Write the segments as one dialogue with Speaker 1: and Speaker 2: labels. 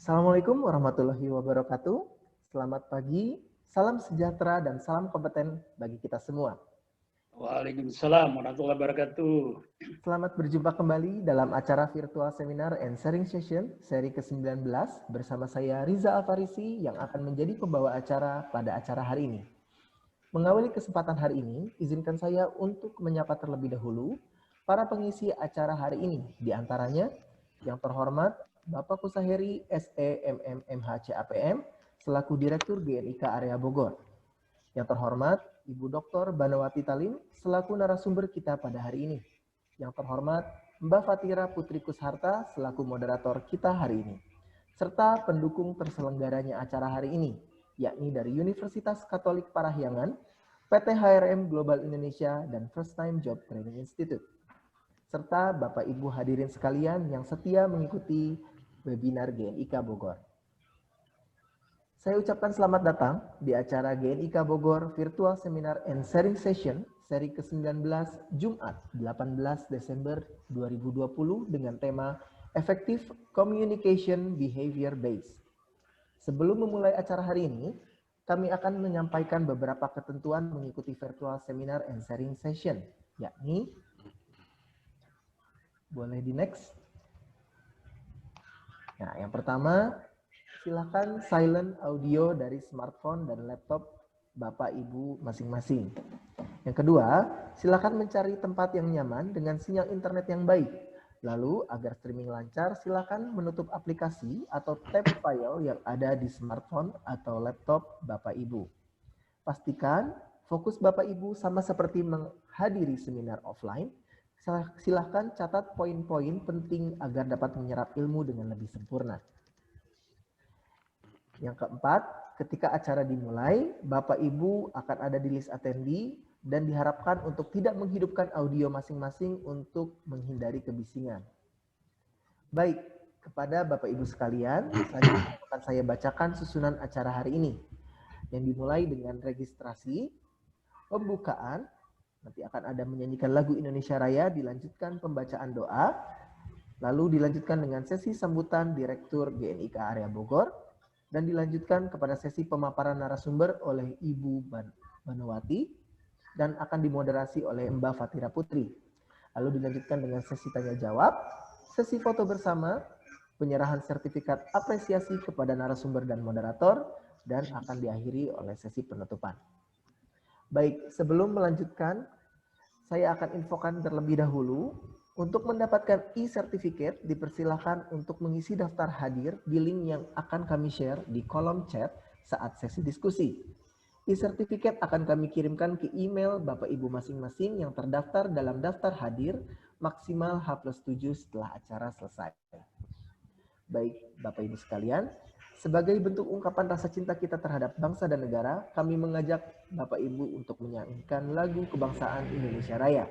Speaker 1: Assalamualaikum warahmatullahi wabarakatuh. Selamat pagi, salam sejahtera dan salam kompeten bagi kita semua.
Speaker 2: Waalaikumsalam warahmatullahi wabarakatuh.
Speaker 1: Selamat berjumpa kembali dalam acara virtual seminar and sharing session seri ke-19 bersama saya Riza Alfarisi yang akan menjadi pembawa acara pada acara hari ini. Mengawali kesempatan hari ini, izinkan saya untuk menyapa terlebih dahulu para pengisi acara hari ini, di antaranya yang terhormat Bapak Kusaheri SEMM MHCAPM selaku Direktur GNIK Area Bogor. Yang terhormat Ibu Dr. Banawati Talim selaku narasumber kita pada hari ini. Yang terhormat Mbak Fatira Putri Kusharta selaku moderator kita hari ini. Serta pendukung terselenggaranya acara hari ini, yakni dari Universitas Katolik Parahyangan, PT HRM Global Indonesia, dan First Time Job Training Institute. Serta Bapak Ibu hadirin sekalian yang setia mengikuti webinar GNIK Bogor. Saya ucapkan selamat datang di acara GNIK Bogor Virtual Seminar and Sharing Session seri ke-19 Jumat 18 Desember 2020 dengan tema Effective Communication Behavior Based. Sebelum memulai acara hari ini, kami akan menyampaikan beberapa ketentuan mengikuti Virtual Seminar and Sharing Session, yakni boleh di next. Nah, yang pertama, silakan silent audio dari smartphone dan laptop Bapak Ibu masing-masing. Yang kedua, silakan mencari tempat yang nyaman dengan sinyal internet yang baik. Lalu, agar streaming lancar, silakan menutup aplikasi atau tab file yang ada di smartphone atau laptop Bapak Ibu. Pastikan fokus Bapak Ibu sama seperti menghadiri seminar offline. Silahkan catat poin-poin penting agar dapat menyerap ilmu dengan lebih sempurna. Yang keempat, ketika acara dimulai, Bapak Ibu akan ada di list attendee dan diharapkan untuk tidak menghidupkan audio masing-masing untuk menghindari kebisingan. Baik, kepada Bapak Ibu sekalian, selanjutnya akan saya bacakan susunan acara hari ini. Yang dimulai dengan registrasi, pembukaan, nanti akan ada menyanyikan lagu Indonesia Raya, dilanjutkan pembacaan doa, lalu dilanjutkan dengan sesi sambutan Direktur GNIK Area Bogor, dan dilanjutkan kepada sesi pemaparan narasumber oleh Ibu Banawati, dan akan dimoderasi oleh Mbak Fatira Putri. Lalu dilanjutkan dengan sesi tanya jawab, sesi foto bersama, penyerahan sertifikat apresiasi kepada narasumber dan moderator, dan akan diakhiri oleh sesi penutupan. Baik, sebelum melanjutkan, saya akan infokan terlebih dahulu. Untuk mendapatkan e-certificate, dipersilakan untuk mengisi daftar hadir di link yang akan kami share di kolom chat saat sesi diskusi. E-certificate akan kami kirimkan ke email Bapak Ibu masing-masing yang terdaftar dalam daftar hadir maksimal H+7 setelah acara selesai. Baik, Bapak Ibu sekalian, sebagai bentuk ungkapan rasa cinta kita terhadap bangsa dan negara, kami mengajak Bapak Ibu untuk menyanyikan lagu kebangsaan Indonesia Raya.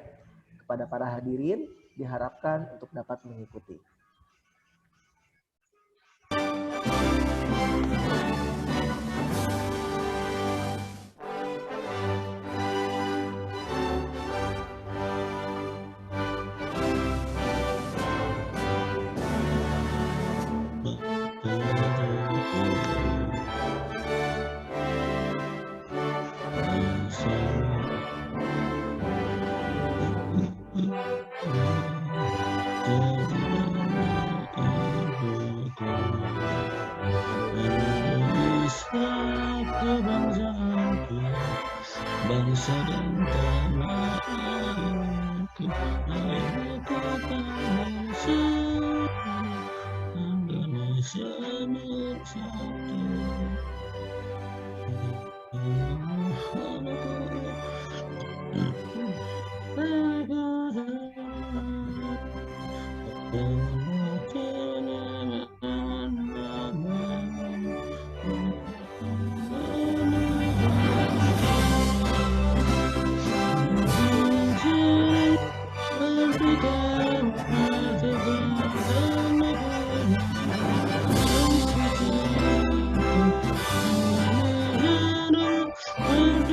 Speaker 1: Kepada para hadirin, diharapkan untuk dapat mengikuti.
Speaker 3: Bangsa dan tanah airku, airku bangsa Indonesia bersatu.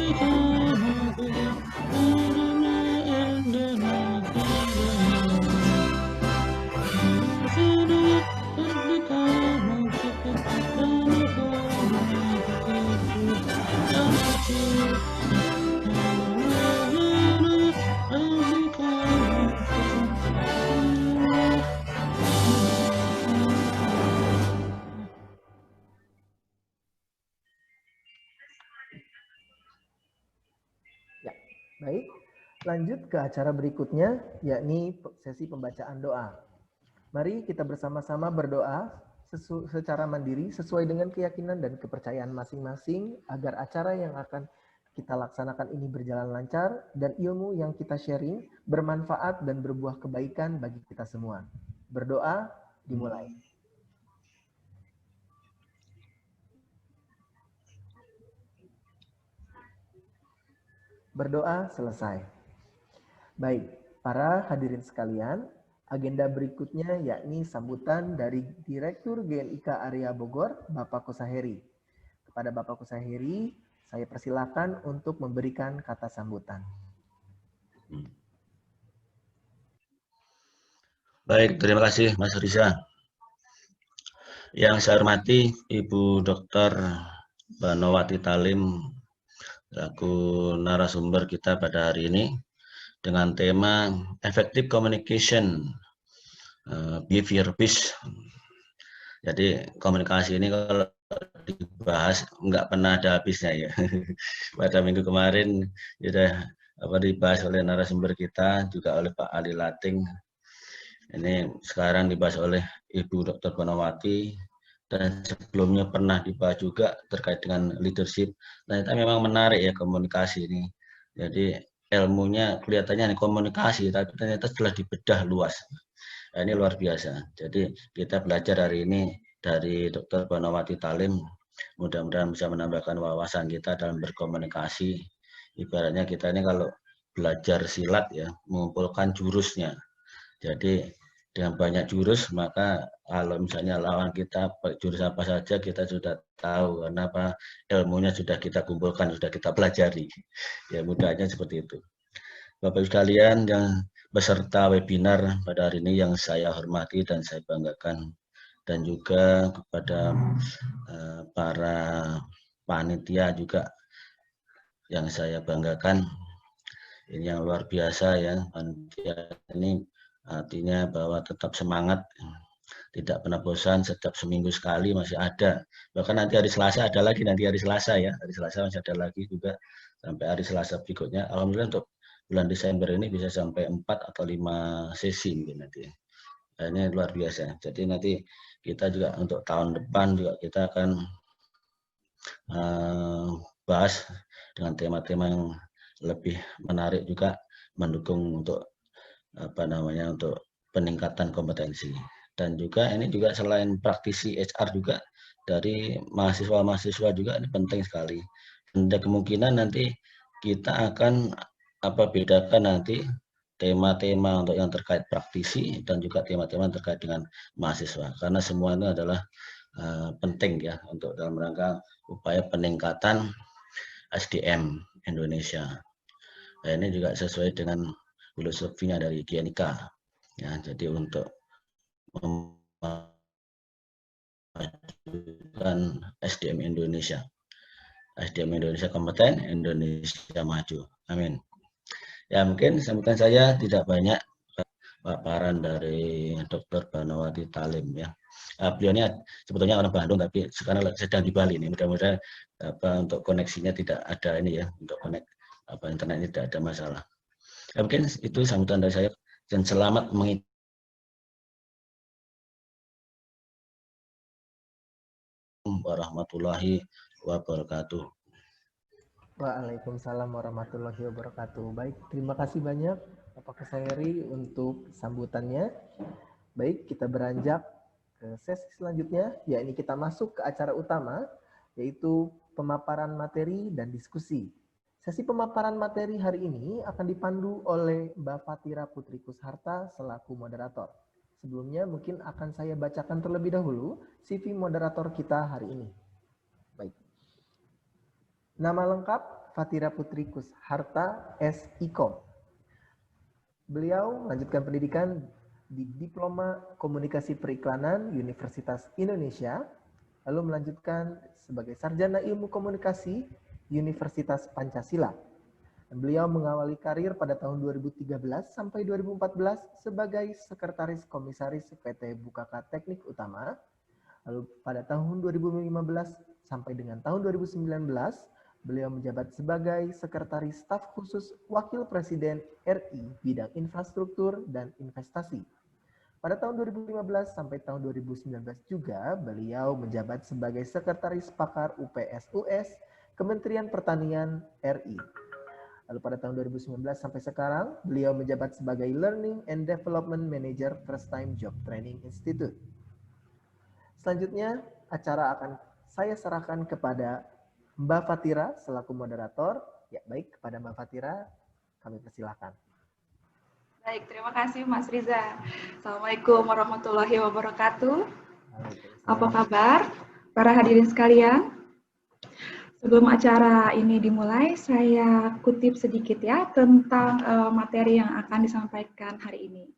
Speaker 3: Africa.
Speaker 1: Baik, lanjut ke acara berikutnya, yakni sesi pembacaan doa. Mari kita bersama-sama berdoa secara mandiri sesuai dengan keyakinan dan kepercayaan masing-masing agar acara yang akan kita laksanakan ini berjalan lancar dan ilmu yang kita sharing bermanfaat dan berbuah kebaikan bagi kita semua. Berdoa dimulai. Berdoa selesai. Baik, para hadirin sekalian, agenda berikutnya yakni sambutan dari Direktur GNIK Area Bogor, Bapak Kusaheri. Kepada Bapak Kusaheri, saya persilakan untuk memberikan kata sambutan.
Speaker 3: Baik, terima kasih Mas Riza. Yang saya hormati Ibu Dr. Banowati Talim selaku narasumber kita pada hari ini dengan tema Effective Communication Behavior Peace. Jadi komunikasi ini kalau dibahas nggak pernah ada habisnya ya. Pada minggu kemarin sudah dibahas oleh narasumber kita juga oleh Pak Ali Lating. Ini sekarang dibahas oleh Ibu Dr. Banowati dan sebelumnya pernah dibahas juga terkait dengan leadership. Ternyata memang menarik ya komunikasi ini. Jadi ilmunya kelihatannya komunikasi, tapi ternyata setelah dibedah luas. Nah, ini luar biasa. Jadi kita belajar hari ini dari Dr. Banowati Talim. Mudah-mudahan bisa menambahkan wawasan kita dalam berkomunikasi. Ibaratnya kita ini kalau belajar silat ya, mengumpulkan jurusnya. Jadi dengan banyak jurus, maka kalau misalnya lawan kita jurus apa saja kita sudah tahu, karena apa ilmunya sudah kita kumpulkan, sudah kita pelajari. Ya mudahnya seperti itu. Bapak Ibu sekalian yang beserta webinar pada hari ini yang saya hormati dan saya banggakan, dan juga kepada para panitia juga yang saya banggakan. Ini yang luar biasa ya, panitia ini artinya bahwa tetap semangat, tidak pernah bosan, setiap seminggu sekali masih ada. Bahkan nanti hari Selasa ada lagi, nanti hari Selasa ya, hari Selasa masih ada lagi juga sampai hari Selasa berikutnya. Alhamdulillah untuk bulan Desember ini bisa sampai 4 atau 5 sesi mungkin nanti. Nah, ini luar biasa. Jadi nanti kita juga untuk tahun depan juga kita akan bahas dengan tema-tema yang lebih menarik juga, mendukung untuk untuk peningkatan kompetensi. Dan juga ini juga selain praktisi HR juga dari mahasiswa-mahasiswa juga ini penting sekali. Ada kemungkinan nanti kita akan bedakan nanti tema-tema untuk yang terkait praktisi dan juga tema-tema terkait dengan mahasiswa, karena semua itu adalah penting ya untuk dalam rangka upaya peningkatan SDM Indonesia. Nah, ini juga sesuai dengan filosofinya dari GNIK ya, jadi untuk memajukan SDM Indonesia kompeten, Indonesia maju. Amin. Ya mungkin sambutan saya tidak banyak, paparan dari Dr. Banowati Talim ya. Beliau ini sebetulnya orang Bandung tapi sekarang sedang di Bali nih. Mudah-mudahan untuk koneksinya tidak ada ini ya, untuk internetnya tidak ada masalah. Ya, mungkin itu sambutan dari saya dan selamat mengikuti. Warahmatullahi wabarakatuh.
Speaker 1: Waalaikumsalam warahmatullahi wabarakatuh. Baik, terima kasih banyak Bapak Kusaheri untuk sambutannya. Baik, kita beranjak ke sesi selanjutnya, yakni kita masuk ke acara utama, yaitu pemaparan materi dan diskusi. Sesi pemaparan materi hari ini akan dipandu oleh Mbak Fatira Putri Kusharta selaku moderator. Sebelumnya mungkin akan saya bacakan terlebih dahulu CV moderator kita hari ini. Baik. Nama lengkap Fatira Putri Kusharta S.Ikom. Beliau melanjutkan pendidikan di Diploma Komunikasi Periklanan Universitas Indonesia, lalu melanjutkan sebagai Sarjana Ilmu Komunikasi Universitas Pancasila. Dan beliau mengawali karir pada tahun 2013 sampai 2014 sebagai Sekretaris Komisaris PT Bukaka Teknik Utama. Lalu pada tahun 2015 sampai dengan tahun 2019, Beliau menjabat sebagai Sekretaris Staf Khusus Wakil Presiden RI bidang infrastruktur dan investasi. Pada tahun 2015 sampai tahun 2019 juga beliau menjabat sebagai Sekretaris Pakar UPS-US Kementerian Pertanian RI. Lalu pada tahun 2019 sampai sekarang, beliau menjabat sebagai Learning and Development Manager First Time Job Training Institute. Selanjutnya, acara akan saya serahkan kepada Mbak Fatira selaku moderator. Ya, baik, kepada Mbak Fatira, kami persilahkan.
Speaker 4: Baik, terima kasih Mas Riza. Assalamualaikum warahmatullahi wabarakatuh. Apa kabar para hadirin sekalian? Sebelum acara ini dimulai, saya kutip sedikit ya tentang materi yang akan disampaikan hari ini.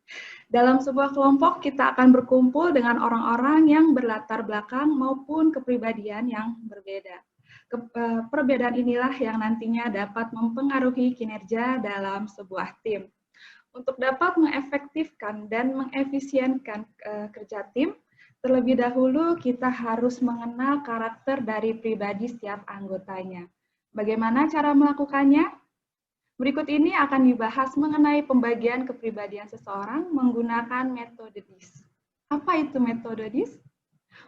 Speaker 4: Dalam sebuah kelompok, kita akan berkumpul dengan orang-orang yang berlatar belakang maupun kepribadian yang berbeda. Perbedaan inilah yang nantinya dapat mempengaruhi kinerja dalam sebuah tim. Untuk dapat mengefektifkan dan mengefisienkan kerja tim, terlebih dahulu kita harus mengenal karakter dari pribadi setiap anggotanya. Bagaimana cara melakukannya? Berikut ini akan dibahas mengenai pembagian kepribadian seseorang menggunakan metode DIS. Apa itu metode DIS?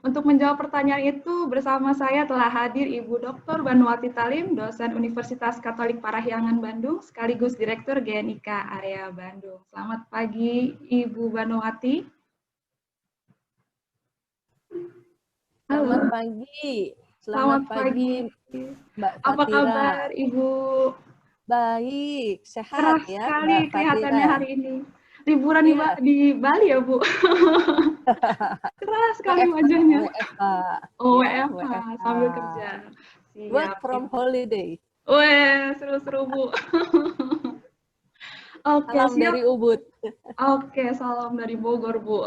Speaker 4: Untuk menjawab pertanyaan itu, bersama saya telah hadir Ibu Dr. Banuwati Talim, dosen Universitas Katolik Parahyangan Bandung, sekaligus Direktur GNIK Area Bandung. Selamat pagi, Ibu Banuwati. Halo.
Speaker 5: Selamat pagi. Selamat pagi, Mbak Fatira.
Speaker 4: Apa kabar, Ibu?
Speaker 5: Baik, sehat
Speaker 4: Cerah
Speaker 5: ya,
Speaker 4: sekali
Speaker 5: Mbak
Speaker 4: kelihatannya
Speaker 5: Fatira.
Speaker 4: hari ini. Liburan di Bali ya, Bu? Cerah sekali wajahnya.
Speaker 5: WFH.
Speaker 4: Oh,
Speaker 5: Ya,
Speaker 4: WFH, sambil kerja.
Speaker 5: Work from holiday.
Speaker 4: Weh, seru-seru, Bu. Oke,
Speaker 5: Salam
Speaker 4: siap.
Speaker 5: dari Ubud.
Speaker 4: Oke, salam dari Bogor, Bu.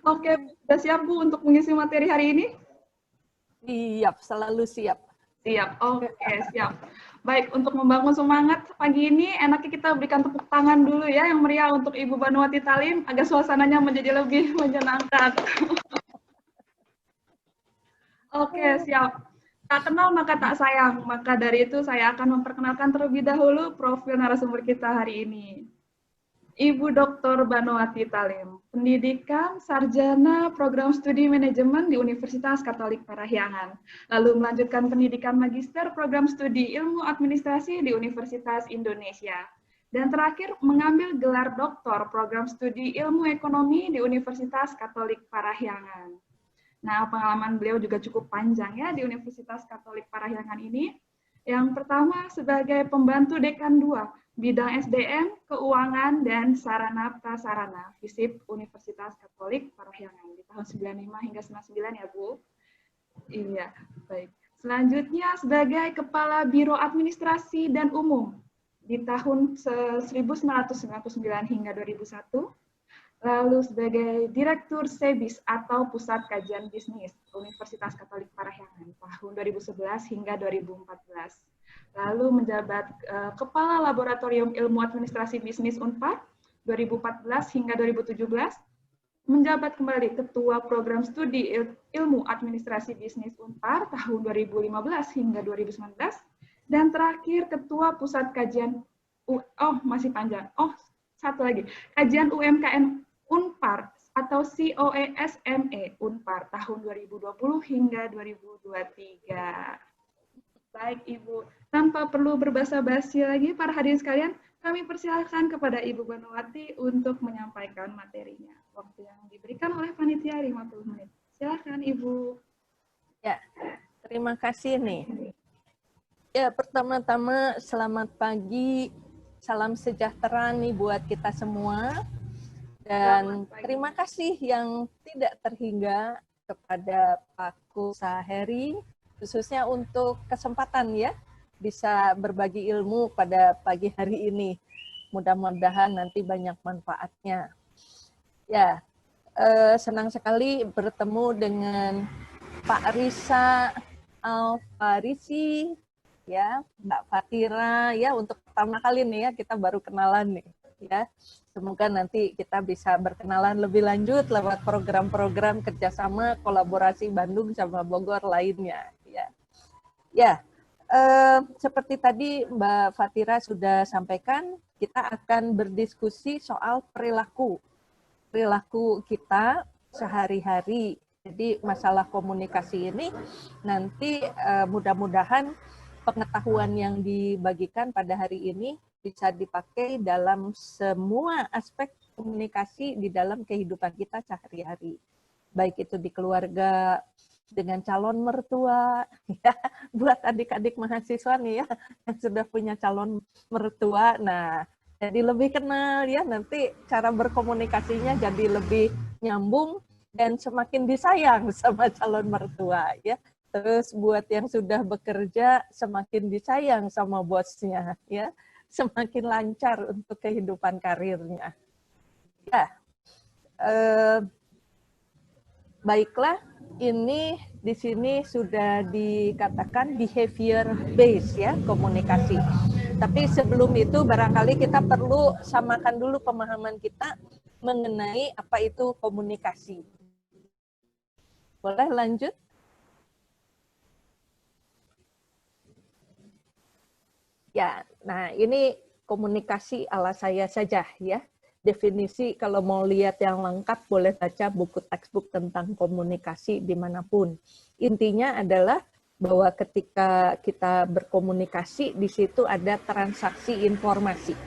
Speaker 4: Oke, sudah siap, Bu, untuk mengisi materi hari ini?
Speaker 5: Siap, selalu siap.
Speaker 4: Siap, oke, siap. Baik, untuk membangun semangat pagi ini, enaknya kita berikan tepuk tangan dulu ya, yang meriah untuk Ibu Banuwati Talim, agar suasananya menjadi lebih menyenangkan. Oke, siap. Tak kenal maka tak sayang, maka dari itu saya akan memperkenalkan terlebih dahulu profil narasumber kita hari ini. Ibu Dr. Banuwati Talim, pendidikan sarjana program studi manajemen di Universitas Katolik Parahyangan, lalu melanjutkan pendidikan magister program studi ilmu administrasi di Universitas Indonesia, dan terakhir mengambil gelar doktor program studi ilmu ekonomi di Universitas Katolik Parahyangan. Nah, pengalaman beliau juga cukup panjang ya di Universitas Katolik Parahyangan ini. Yang pertama sebagai pembantu dekan 2, bidang SDM, keuangan, dan sarana prasarana, FISIP Universitas Katolik Parahyangan di tahun 95 hingga 99 ya, Bu. Iya, baik. Selanjutnya sebagai Kepala Biro Administrasi dan Umum di tahun 1999 hingga 2001. Lalu sebagai Direktur SEBIS atau Pusat Kajian Bisnis Universitas Katolik Parahyangan tahun 2011 hingga 2014. Lalu menjabat Kepala Laboratorium Ilmu Administrasi Bisnis Unpar 2014 hingga 2017. Menjabat kembali Ketua Program Studi Ilmu Administrasi Bisnis Unpar tahun 2015 hingga 2019. Dan terakhir Ketua Pusat Kajian satu lagi, Kajian UMKM Unpar atau COESME Unpar tahun 2020 hingga 2023. Baik, Ibu. Tanpa perlu berbasa-basi lagi, para hadirin sekalian, kami persilahkan kepada Ibu Banuwati untuk menyampaikan materinya. Waktu yang diberikan oleh panitia 50 menit. Silakan, Ibu.
Speaker 5: Ya, terima kasih nih. Ya, pertama-tama selamat pagi, salam sejahtera nih buat kita semua. Dan terima kasih yang tidak terhingga kepada Pak Kusaheri, khususnya untuk kesempatan ya, bisa berbagi ilmu pada pagi hari ini. Mudah-mudahan nanti banyak manfaatnya. Ya, senang sekali bertemu dengan Pak Risa Al-Farisi, ya, Mbak Fatira, ya, untuk pertama kali nih ya, kita baru kenalan nih. Ya, semoga nanti kita bisa berkenalan lebih lanjut lewat program-program kerjasama kolaborasi Bandung sama Bogor lainnya. Ya, Ya, seperti tadi Mbak Fatira sudah sampaikan, kita akan berdiskusi soal perilaku kita sehari-hari. Jadi masalah komunikasi ini nanti mudah-mudahan pengetahuan yang dibagikan pada hari ini bisa dipakai dalam semua aspek komunikasi di dalam kehidupan kita sehari-hari. Baik itu di keluarga, dengan calon mertua, ya, buat adik-adik mahasiswa nih ya, yang sudah punya calon mertua, nah jadi lebih kenal ya, nanti cara berkomunikasinya jadi lebih nyambung dan semakin disayang sama calon mertua ya. Terus buat yang sudah bekerja semakin disayang sama bosnya ya, semakin lancar untuk kehidupan karirnya. Ya, baiklah, ini di sini sudah dikatakan behavior based ya, komunikasi. Tapi sebelum itu barangkali kita perlu samakan dulu pemahaman kita mengenai apa itu komunikasi. Boleh lanjut? Ya, nah ini komunikasi ala saya saja ya. Definisi kalau mau lihat yang lengkap boleh baca buku textbook tentang komunikasi dimanapun. Intinya adalah bahwa ketika kita berkomunikasi di situ ada transaksi informasi.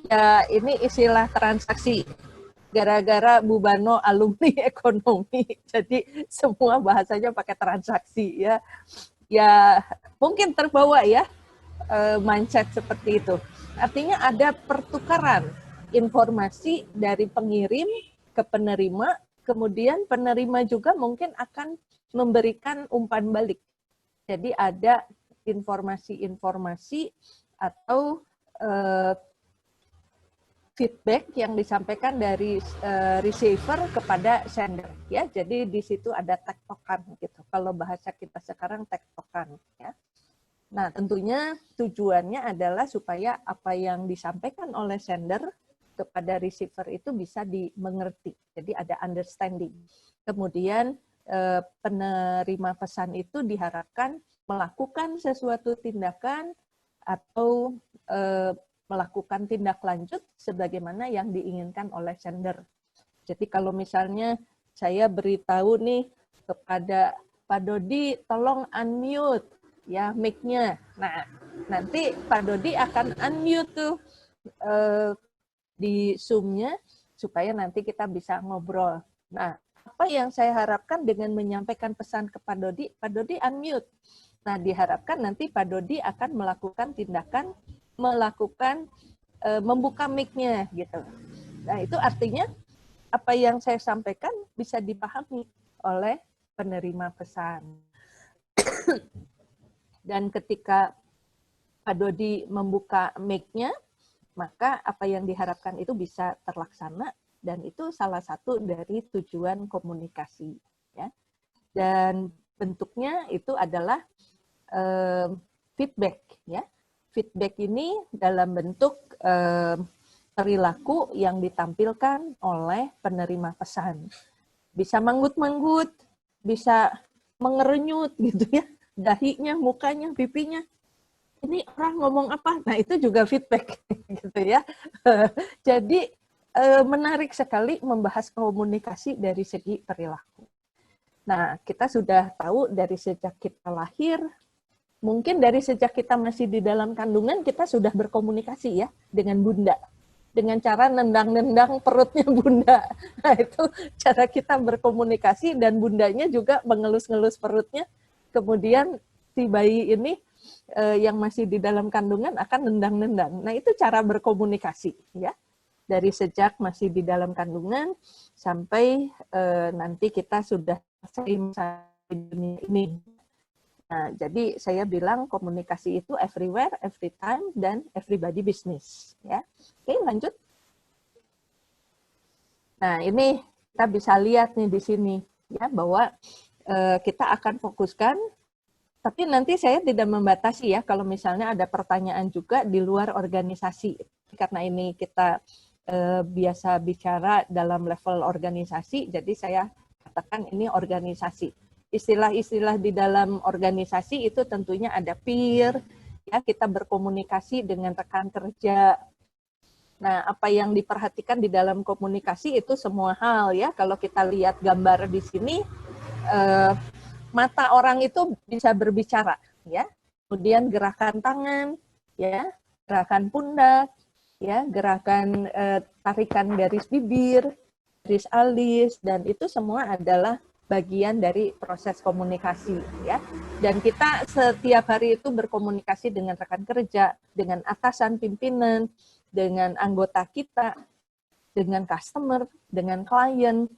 Speaker 5: Ya, ini istilah transaksi. Gara-gara Bu Bano alumni ekonomi, jadi semua bahasanya pakai transaksi ya. Ya, mungkin terbawa ya mindset seperti itu. Artinya ada pertukaran informasi dari pengirim ke penerima, kemudian penerima juga mungkin akan memberikan umpan balik. Jadi ada informasi-informasi atau feedback yang disampaikan dari receiver kepada sender ya. Jadi di situ ada tektokan gitu. Kalau bahasa kita sekarang tektokan ya. Nah, tentunya tujuannya adalah supaya apa yang disampaikan oleh sender kepada receiver itu bisa dimengerti. Jadi ada understanding. Kemudian penerima pesan itu diharapkan melakukan sesuatu tindakan atau melakukan tindak lanjut sebagaimana yang diinginkan oleh sender. Jadi kalau misalnya saya beritahu nih kepada Pak Dodi, tolong unmute ya mic-nya. Nah, nanti Pak Dodi akan unmute tuh di Zoom-nya supaya nanti kita bisa ngobrol. Nah, apa yang saya harapkan dengan menyampaikan pesan ke Pak Dodi unmute. Nah, diharapkan nanti Pak Dodi akan melakukan tindakan membuka mic-nya gitu. Nah, itu artinya apa yang saya sampaikan bisa dipahami oleh penerima pesan. Dan ketika Pak Dodi membuka mic-nya, maka apa yang diharapkan itu bisa terlaksana dan itu salah satu dari tujuan komunikasi ya. Dan bentuknya itu adalah feedback ya. Feedback ini dalam bentuk perilaku yang ditampilkan oleh penerima pesan. Bisa manggut-manggut, bisa mengerenyut gitu ya, dahinya, mukanya, pipinya. Ini orang ngomong apa? Nah, itu juga feedback gitu ya. Jadi menarik sekali membahas komunikasi dari segi perilaku. Nah, kita sudah tahu dari sejak kita lahir, mungkin dari sejak kita masih di dalam kandungan, kita sudah berkomunikasi ya dengan bunda. Dengan cara nendang-nendang perutnya bunda. Nah, itu cara kita berkomunikasi dan bundanya juga mengelus-ngelus perutnya. Kemudian si bayi ini yang masih di dalam kandungan akan nendang-nendang. Nah, itu cara berkomunikasi ya. Dari sejak masih di dalam kandungan sampai nanti kita sudah selesai di dunia ini. Nah, jadi saya bilang komunikasi itu everywhere, every time, dan everybody business. Ya, oke, lanjut. Nah, ini kita bisa lihat nih di sini ya bahwa kita akan fokuskan. Tapi nanti saya tidak membatasi ya kalau misalnya ada pertanyaan juga di luar organisasi. Karena ini kita biasa bicara dalam level organisasi, jadi saya katakan ini organisasi. istilah-istilah di dalam organisasi itu tentunya ada peer, ya kita berkomunikasi dengan rekan kerja. Nah, apa yang diperhatikan di dalam komunikasi itu semua hal ya. Kalau kita lihat gambar di sini, mata orang itu bisa berbicara, ya. Kemudian gerakan tangan, ya, gerakan pundak, ya, gerakan tarikan garis bibir, garis alis, dan itu semua adalah bagian dari proses komunikasi, ya. Dan kita setiap hari itu berkomunikasi dengan rekan kerja, dengan atasan pimpinan, dengan anggota kita, dengan customer, dengan klien,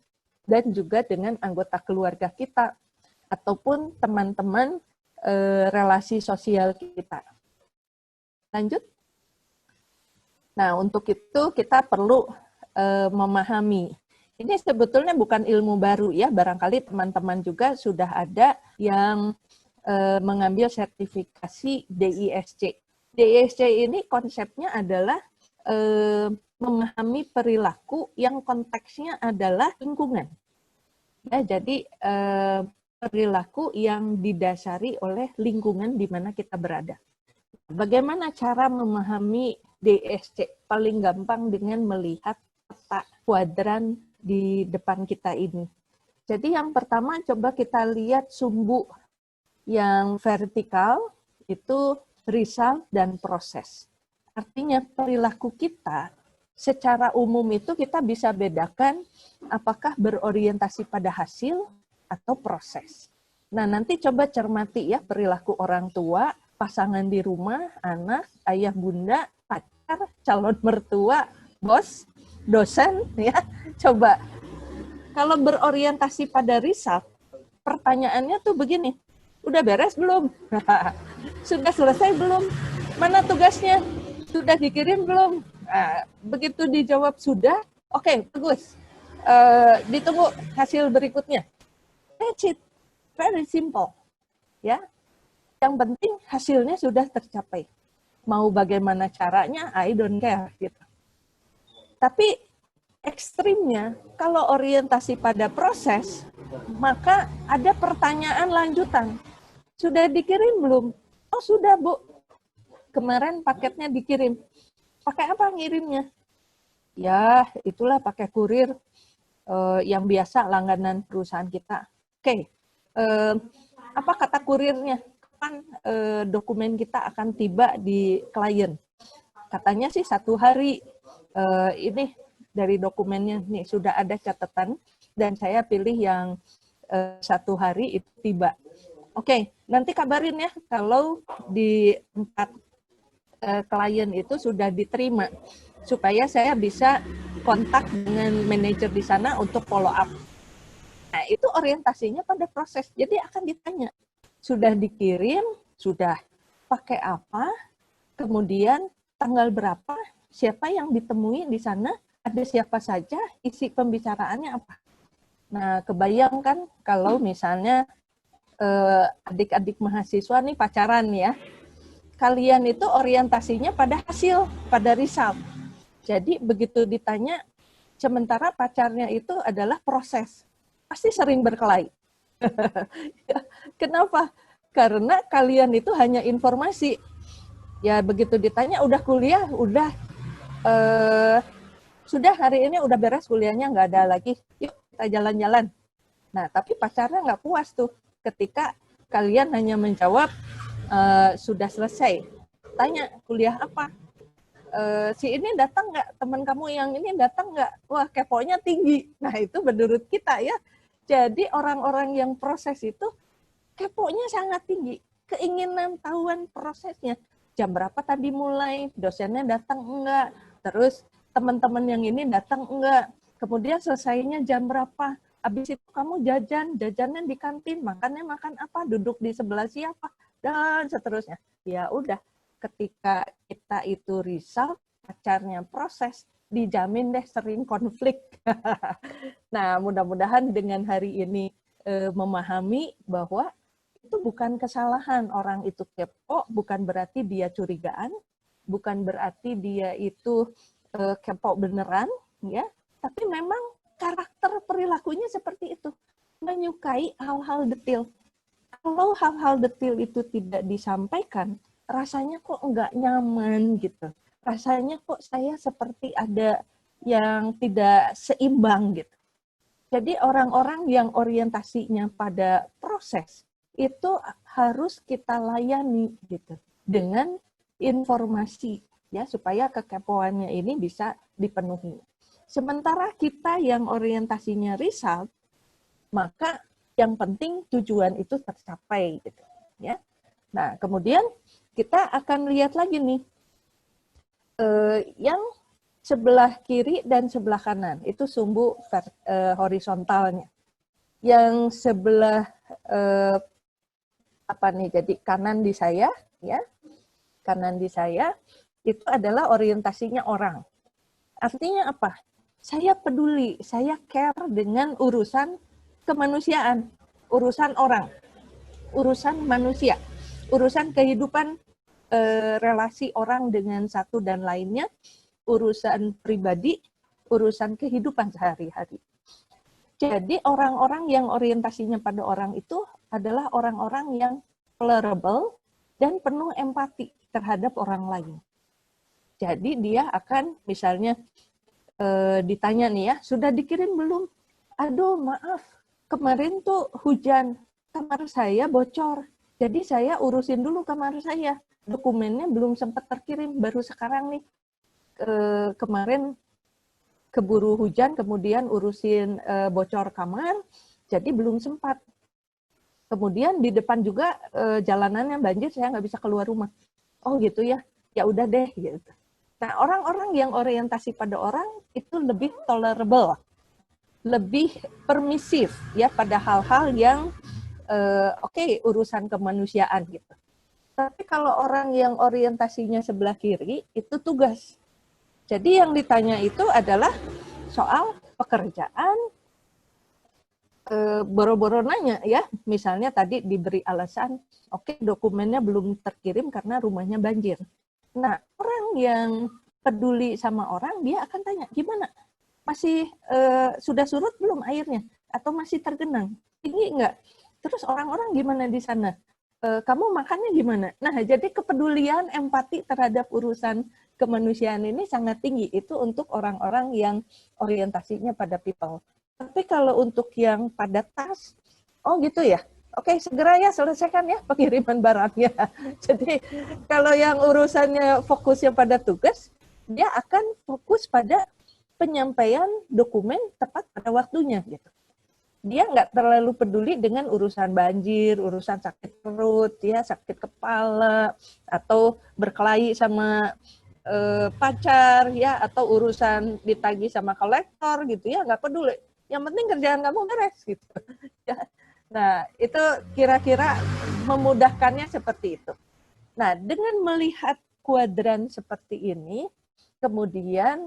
Speaker 5: dan juga dengan anggota keluarga kita, ataupun teman-teman relasi sosial kita. Lanjut. Nah, untuk itu kita perlu memahami. Ini sebetulnya bukan ilmu baru ya, barangkali teman-teman juga sudah ada yang mengambil sertifikasi DISC. DISC ini konsepnya adalah memahami perilaku yang konteksnya adalah lingkungan. Ya, jadi perilaku yang didasari oleh lingkungan di mana kita berada. Bagaimana cara memahami DISC? Paling gampang dengan melihat peta kuadran di depan kita ini. Jadi yang pertama coba kita lihat sumbu yang vertikal itu result dan proses. Artinya perilaku kita secara umum itu kita bisa bedakan apakah berorientasi pada hasil atau proses. Nah, nanti coba cermati ya perilaku orang tua, pasangan di rumah, anak, ayah, bunda, pacar, calon mertua, bos, dosen, ya. Coba, kalau berorientasi pada result, pertanyaannya tuh begini, udah beres belum? Sudah selesai belum? Mana tugasnya? Sudah dikirim belum? Nah, begitu dijawab sudah, oke, bagus. Ditunggu hasil berikutnya. That's it. Very simple. Ya. Yang penting hasilnya sudah tercapai. Mau bagaimana caranya, I don't care. Gitu. Tapi ekstrimnya, kalau orientasi pada proses, maka ada pertanyaan lanjutan. Sudah dikirim belum? Oh sudah, Bu. Kemarin paketnya dikirim. Pakai apa ngirimnya? Ya, itulah pakai kurir yang biasa langganan perusahaan kita. Oke, apa kata kurirnya? Kapan dokumen kita akan tiba di klien? Katanya sih 1 hari. Ini dari dokumennya nih sudah ada catatan dan saya pilih yang 1 hari itu tiba. Oke, nanti kabarin ya kalau di 4 klien itu sudah diterima supaya saya bisa kontak dengan manajer di sana untuk follow up. Nah, itu orientasinya pada proses. Jadi akan ditanya, sudah dikirim, sudah pakai apa, kemudian tanggal berapa, siapa yang ditemui di sana, ada siapa saja, isi pembicaraannya apa. Nah, kebayangkan kalau misalnya adik-adik mahasiswa nih pacaran ya, kalian itu orientasinya pada hasil, pada result. Jadi begitu ditanya, sementara pacarnya itu adalah proses. Pasti sering berkelahi. Kenapa? Karena kalian itu hanya informasi. Ya begitu ditanya, udah kuliah, udah sudah hari ini udah beres kuliahnya, nggak ada lagi. Yuk kita jalan-jalan. Nah tapi pacarnya nggak puas tuh ketika kalian hanya menjawab sudah selesai. Tanya kuliah apa? Si ini datang nggak? Teman kamu yang ini datang nggak? Wah keponya tinggi. Nah itu menurut kita ya. Jadi orang-orang yang proses itu keponya sangat tinggi. Keinginan tahuan prosesnya. Jam berapa tadi mulai? Dosennya datang enggak? Terus teman-teman yang ini datang enggak? Kemudian selesainya jam berapa? Habis itu kamu jajannya di kantin, makannya makan apa? Duduk di sebelah siapa? Dan seterusnya. Ya udah, ketika kita itu result, pacarnya proses, dijamin deh sering konflik. Nah, mudah-mudahan dengan hari ini memahami bahwa itu bukan kesalahan orang itu kepo, bukan berarti dia curigaan, bukan berarti dia itu kepo beneran, ya. Tapi memang karakter perilakunya seperti itu. menyukai hal-hal detail. Kalau hal-hal detail itu tidak disampaikan, rasanya kok nggak nyaman gitu. Rasanya kok saya seperti ada yang tidak seimbang gitu. Jadi orang-orang yang orientasinya pada proses itu harus kita layani gitu dengan informasi ya supaya kekepoannya ini bisa dipenuhi. Sementara kita yang orientasinya result, maka yang penting tujuan itu tercapai gitu ya. Nah, kemudian kita akan lihat lagi nih yang sebelah kiri dan sebelah kanan itu sumbu horizontalnya. Yang sebelah apa nih? Jadi kanan di saya ya. Kanan di saya itu adalah orientasinya orang. Artinya apa? Saya peduli, saya care dengan urusan kemanusiaan, urusan orang, urusan manusia, urusan kehidupan relasi orang dengan satu dan lainnya, urusan pribadi, urusan kehidupan sehari-hari. Jadi orang-orang yang orientasinya pada orang itu adalah orang-orang yang tolerable dan penuh empati terhadap orang lain. Jadi dia akan misalnya ditanya nih ya, sudah dikirim belum? Aduh maaf, kemarin tuh hujan, kamar saya bocor. Jadi saya urusin dulu kamar saya. Dokumennya belum sempat terkirim, baru sekarang nih kemarin keburu hujan, kemudian urusin bocor kamar, jadi belum sempat. Kemudian di depan juga jalanannya banjir, saya nggak bisa keluar rumah. Oh gitu ya, ya udah deh gitu. Nah orang-orang yang orientasi pada orang itu lebih tolerable, lebih permisif ya pada hal-hal yang oke, urusan kemanusiaan gitu. Tapi kalau orang yang orientasinya sebelah kiri itu tugas. Jadi yang ditanya itu adalah soal pekerjaan, boro-boro nanya ya, misalnya tadi diberi alasan, oke dokumennya belum terkirim karena rumahnya banjir. Nah orang yang peduli sama orang, dia akan tanya, gimana? Masih sudah surut belum airnya? Atau masih tergenang? Tinggi enggak? Terus orang-orang gimana di sana? Kamu makannya gimana? Nah jadi kepedulian, empati terhadap urusan kemanusiaan ini sangat tinggi. Itu untuk orang-orang yang orientasinya pada people. Tapi kalau untuk yang pada task, oh gitu ya. Oke, segera ya selesaikan ya pengiriman barangnya. Jadi kalau yang urusannya fokusnya pada tugas, dia akan fokus pada penyampaian dokumen tepat pada waktunya gitu. Dia nggak terlalu peduli dengan urusan banjir, urusan sakit perut, ya sakit kepala, atau berkelahi sama pacar, ya atau urusan ditagih sama kolektor gitu ya, nggak peduli. Yang penting kerjaan kamu beres gitu. Nah itu kira-kira memudahkannya seperti itu. Nah dengan melihat kuadran seperti ini, kemudian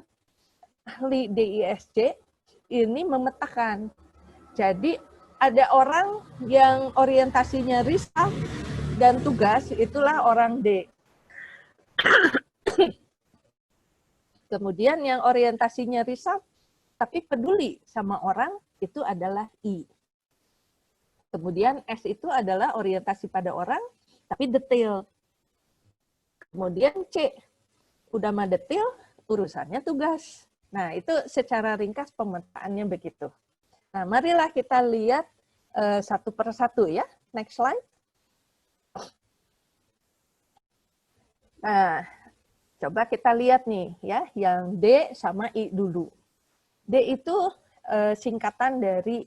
Speaker 5: ahli DISC ini memetakan. Jadi ada orang yang orientasinya result dan tugas, itulah orang D. Kemudian yang orientasinya result tapi peduli sama orang, itu adalah I. Kemudian S itu adalah orientasi pada orang tapi detail. Kemudian C, udah mah detail, urusannya tugas. Nah itu secara ringkas pemetaannya begitu. Nah, marilah kita lihat satu persatu ya. Next slide. Nah, coba kita lihat nih ya, yang D sama I dulu. D itu singkatan dari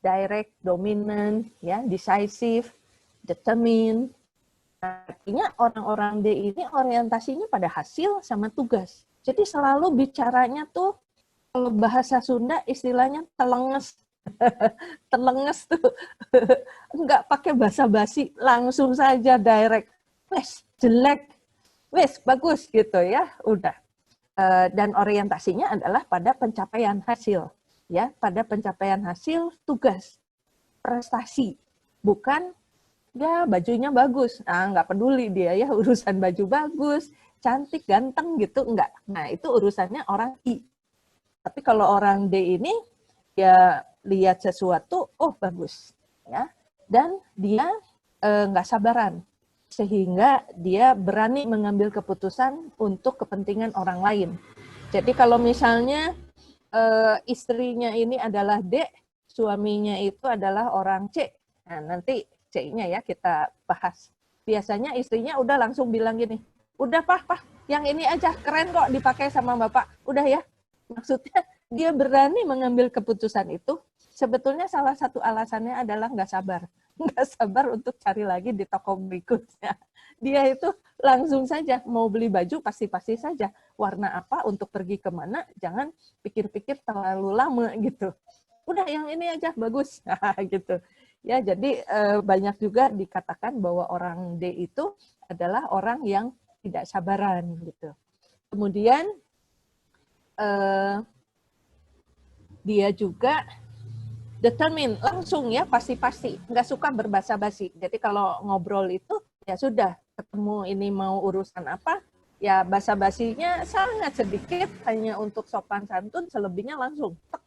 Speaker 5: direct, dominant, ya, decisive, determined. Artinya orang-orang D ini orientasinya pada hasil sama tugas. Jadi selalu bicaranya tuh kalau bahasa Sunda istilahnya telenges. Telenges tuh. Enggak pakai basa-basi, langsung saja direct. Wes, jelek. Wes, bagus gitu ya. Udah. Dan orientasinya adalah pada pencapaian hasil. Ya, pada pencapaian hasil tugas. Prestasi. Bukan ya bajunya bagus. Nah, enggak peduli dia ya urusan baju bagus, cantik, ganteng gitu enggak. Nah, itu urusannya orang I. Tapi kalau orang D ini, ya lihat sesuatu, oh bagus, ya, dan dia nggak sabaran, sehingga dia berani mengambil keputusan untuk kepentingan orang lain. Jadi kalau misalnya istrinya ini adalah D, suaminya itu adalah orang C, nah nanti C-nya ya kita bahas. Biasanya istrinya udah langsung bilang gini, udah Pak, yang ini aja keren kok dipakai sama Bapak, udah ya. Maksudnya dia berani mengambil keputusan itu, sebetulnya salah satu alasannya adalah nggak sabar untuk cari lagi di toko berikutnya. Dia itu langsung saja mau beli baju pasti saja warna apa untuk pergi kemana, jangan pikir-pikir terlalu lama gitu. Udah yang ini aja bagus gitu. Ya, jadi banyak juga dikatakan bahwa orang D itu adalah orang yang tidak sabaran gitu. Kemudian dia juga determine, langsung ya, pasti nggak suka berbasa-basi. Jadi kalau ngobrol itu ya sudah, ketemu ini mau urusan apa, ya basa-basinya sangat sedikit, hanya untuk sopan santun, selebihnya langsung tek.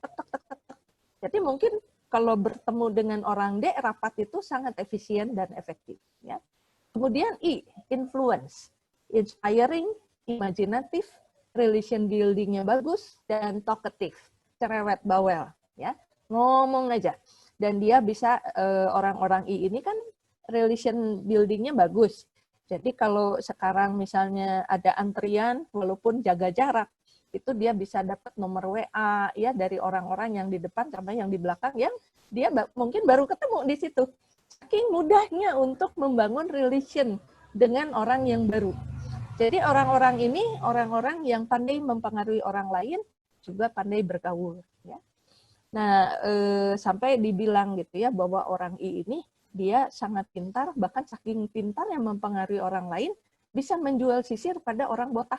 Speaker 5: Jadi mungkin kalau bertemu dengan orang D, rapat itu sangat efisien dan efektif. Ya. Kemudian I, influence, inspiring, imaginative, relation building-nya bagus, dan talkative, cerewet bawel. Ya. Ngomong aja. Dan dia bisa, orang-orang I ini kan relation building-nya bagus. Jadi kalau sekarang misalnya ada antrian, walaupun jaga jarak, itu dia bisa dapat nomor WA ya dari orang-orang yang di depan sama yang di belakang yang dia mungkin baru ketemu di situ. Saking mudahnya untuk membangun relation dengan orang yang baru. Jadi orang-orang ini orang-orang yang pandai mempengaruhi orang lain, juga pandai bergaul. Ya. Nah, sampai dibilang gitu ya bahwa orang I ini dia sangat pintar, bahkan saking pintar yang mempengaruhi orang lain, bisa menjual sisir pada orang botak.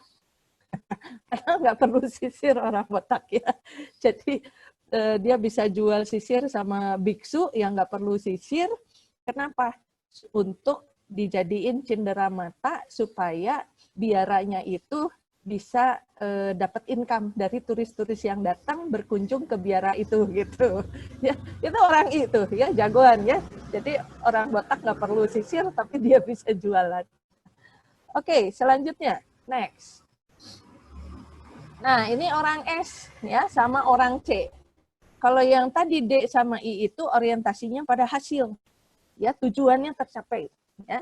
Speaker 5: Karena nggak perlu sisir orang botak ya. Jadi dia bisa jual sisir sama biksu yang nggak perlu sisir. Kenapa? Untuk dijadiin cindera mata supaya biaranya itu bisa dapat income dari turis-turis yang datang berkunjung ke biara itu gitu. Ya, itu orang itu ya jagoan ya. Jadi orang botak nggak perlu sisir tapi dia bisa jualan. Oke, selanjutnya next. Nah, ini orang S ya sama orang C. Kalau yang tadi D sama I itu orientasinya pada hasil. Ya, tujuannya tercapai ya.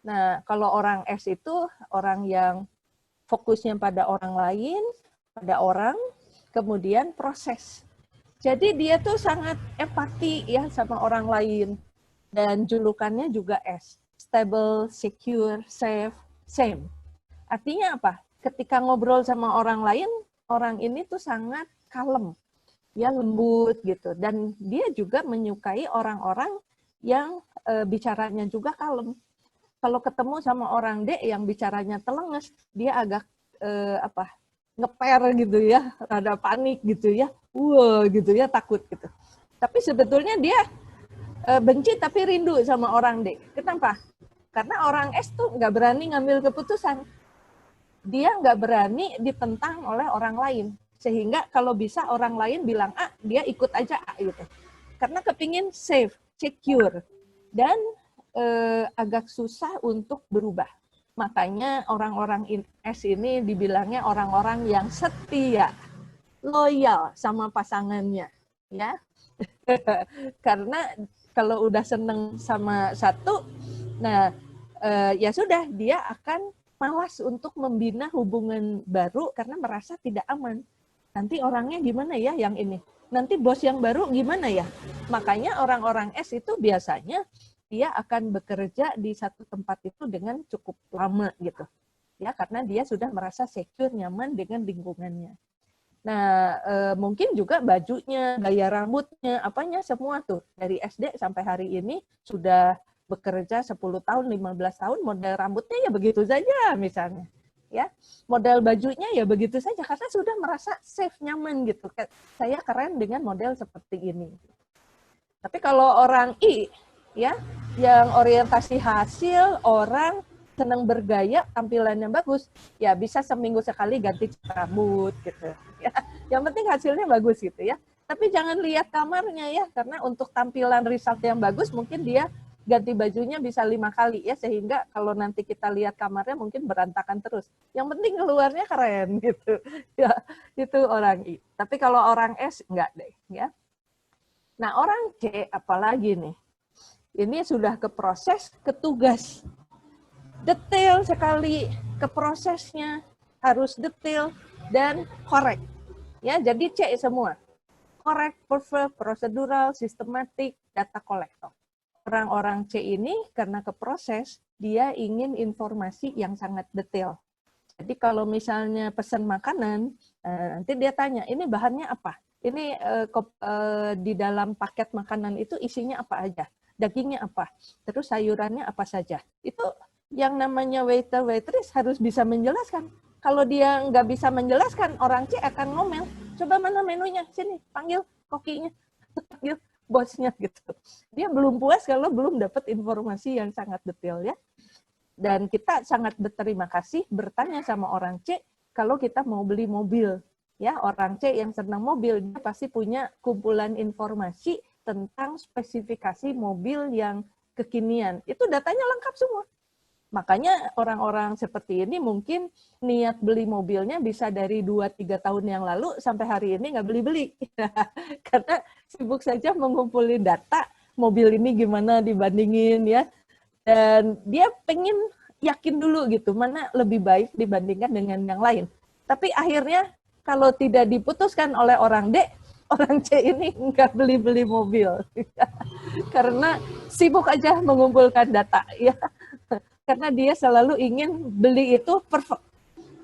Speaker 5: Nah, kalau orang S itu orang yang fokusnya pada orang lain, pada orang, kemudian proses. Jadi dia tuh sangat empati ya sama orang lain. Dan julukannya juga S. Stable, secure, safe, same. Artinya apa? Ketika ngobrol sama orang lain, orang ini tuh sangat kalem, ya lembut gitu. Dan dia juga menyukai orang-orang yang bicaranya juga kalem. Kalau ketemu sama orang D yang bicaranya telenges, dia agak ngeper gitu ya, rada panik gitu ya, gitu ya, takut gitu. Tapi sebetulnya dia benci tapi rindu sama orang D. Kenapa? Karena orang S tuh nggak berani ngambil keputusan. Dia nggak berani ditentang oleh orang lain. Sehingga kalau bisa orang lain bilang A, dia ikut aja A gitu. Karena kepingin safe, secure, dan agak susah untuk berubah. Makanya orang-orang S ini dibilangnya orang-orang yang setia, loyal sama pasangannya. Ya, karena kalau udah seneng sama satu, nah ya sudah dia akan malas untuk membina hubungan baru karena merasa tidak aman. Nanti orangnya gimana ya yang ini? Nanti bos yang baru gimana ya? Makanya orang-orang S itu biasanya dia akan bekerja di satu tempat itu dengan cukup lama gitu. Ya, karena dia sudah merasa secure, nyaman dengan lingkungannya. Nah, mungkin juga bajunya, gaya rambutnya, apanya semua tuh dari SD sampai hari ini sudah bekerja 10 tahun, 15 tahun, model rambutnya ya begitu saja misalnya. Ya, model bajunya ya begitu saja karena sudah merasa safe, nyaman gitu. Saya keren dengan model seperti ini. Tapi kalau orang I ya, yang orientasi hasil, orang senang bergaya, tampilannya bagus, ya bisa seminggu sekali ganti rambut gitu. Ya, yang penting hasilnya bagus gitu ya. Tapi jangan lihat kamarnya ya, karena untuk tampilan result yang bagus mungkin dia ganti bajunya bisa 5 kali ya, sehingga kalau nanti kita lihat kamarnya mungkin berantakan terus. Yang penting keluarnya keren gitu. Ya, itu orang I. Tapi kalau orang S enggak deh ya. Nah, orang C apalagi nih? Ini sudah ke proses, ke tugas. Detail sekali ke prosesnya, harus detail dan korek. Ya, jadi C semua. Korek, perfect, prosedural, sistematik, data kolektor. Orang-orang C ini karena ke proses, dia ingin informasi yang sangat detail. Jadi kalau misalnya pesan makanan, nanti dia tanya, ini bahannya apa? Ini di dalam paket makanan itu isinya apa aja? Dagingnya apa? Terus sayurannya apa saja? Itu yang namanya waiter, waitress harus bisa menjelaskan. Kalau dia nggak bisa menjelaskan, orang C akan ngomel, coba mana menunya? Sini, panggil kokinya, panggil bosnya gitu. Dia belum puas kalau belum dapat informasi yang sangat detail ya. Dan kita sangat berterima kasih bertanya sama orang C kalau kita mau beli mobil. Ya, orang C yang senang mobil, dia pasti punya kumpulan informasi tentang spesifikasi mobil yang kekinian. Itu datanya lengkap semua. Makanya orang-orang seperti ini mungkin niat beli mobilnya bisa dari 2-3 tahun yang lalu sampai hari ini nggak beli-beli. Karena sibuk saja mengumpulin data, mobil ini gimana dibandingin ya. Dan dia pengen yakin dulu gitu, mana lebih baik dibandingkan dengan yang lain. Tapi akhirnya kalau tidak diputuskan oleh orang D, orang C ini nggak beli-beli mobil. Karena sibuk aja mengumpulkan data ya. Karena dia selalu ingin beli itu perfect.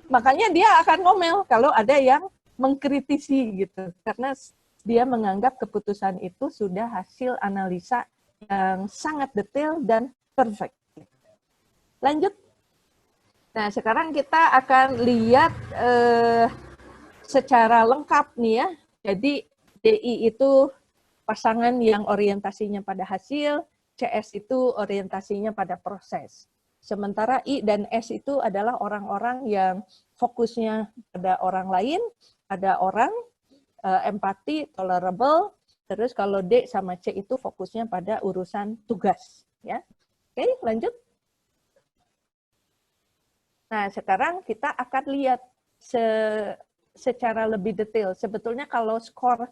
Speaker 5: Makanya dia akan ngomel kalau ada yang mengkritisi gitu. Karena dia menganggap keputusan itu sudah hasil analisa yang sangat detail dan perfect. Lanjut. Nah, sekarang kita akan lihat secara lengkap nih ya. Jadi DI itu pasangan yang orientasinya pada hasil, CS itu orientasinya pada proses. Sementara I dan S itu adalah orang-orang yang fokusnya pada orang lain, ada orang, empati, tolerable, terus kalau D sama C itu fokusnya pada urusan tugas. Ya. Oke, lanjut. Nah, sekarang kita akan lihat secara lebih detail. Sebetulnya kalau skor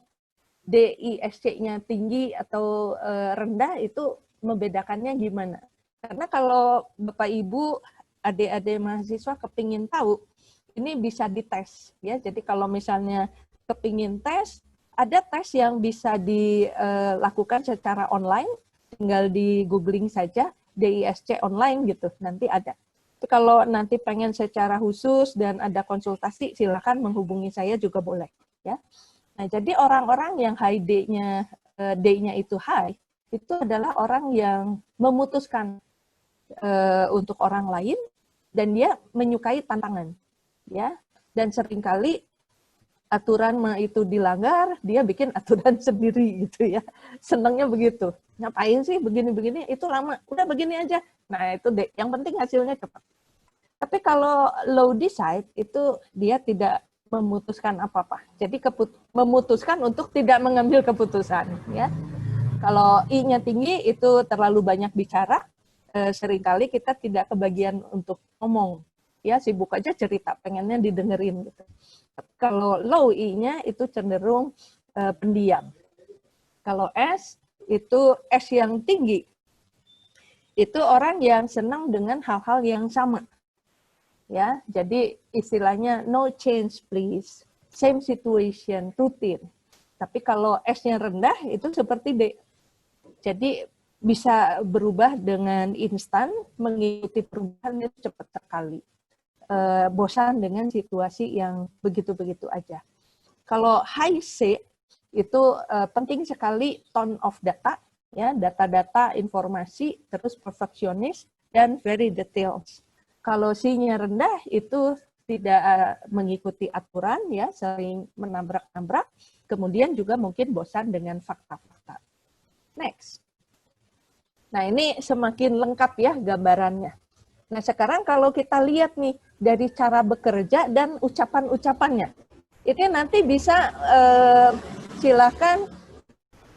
Speaker 5: DISC-nya tinggi atau rendah itu membedakannya gimana? Karena kalau Bapak Ibu, adik-adik mahasiswa kepingin tahu, ini bisa dites ya. Jadi kalau misalnya kepingin tes, ada tes yang bisa dilakukan secara online, tinggal di googling saja DISC online gitu, nanti ada. Tapi kalau nanti pengen secara khusus dan ada konsultasi, silakan menghubungi saya juga boleh ya. Nah, jadi orang-orang yang high D-nya itu high, itu adalah orang yang memutuskan untuk orang lain dan dia menyukai tantangan ya, dan seringkali aturan itu dilanggar, dia bikin aturan sendiri gitu ya, senangnya begitu. Ngapain sih begini-begini, itu lama, udah begini aja. Nah itu deh, yang penting hasilnya cepat. Tapi kalau low decide itu dia tidak memutuskan apa-apa, jadi memutuskan untuk tidak mengambil keputusan ya. Kalau I-nya tinggi itu terlalu banyak bicara, seringkali kita tidak kebagian untuk ngomong ya, sibuk aja cerita, pengennya didengerin gitu. Kalau low I-nya itu cenderung pendiam. Kalau S itu S yang tinggi itu orang yang senang dengan hal-hal yang sama ya, jadi istilahnya no change please, same situation, rutin. Tapi kalau S-nya rendah itu seperti D, jadi bisa berubah dengan instan, mengikuti perubahan itu cepat sekali. Bosan dengan situasi yang begitu-begitu aja. Kalau high C itu penting sekali tone of data, ya, data-data, informasi, terus perfeksionis dan very details. Kalau C-nya rendah itu tidak mengikuti aturan, ya, sering menabrak-nabrak, kemudian juga mungkin bosan dengan fakta-fakta. Next. Nah, ini semakin lengkap ya gambarannya. Nah, sekarang kalau kita lihat nih dari cara bekerja dan ucapan-ucapannya. Ini nanti bisa silakan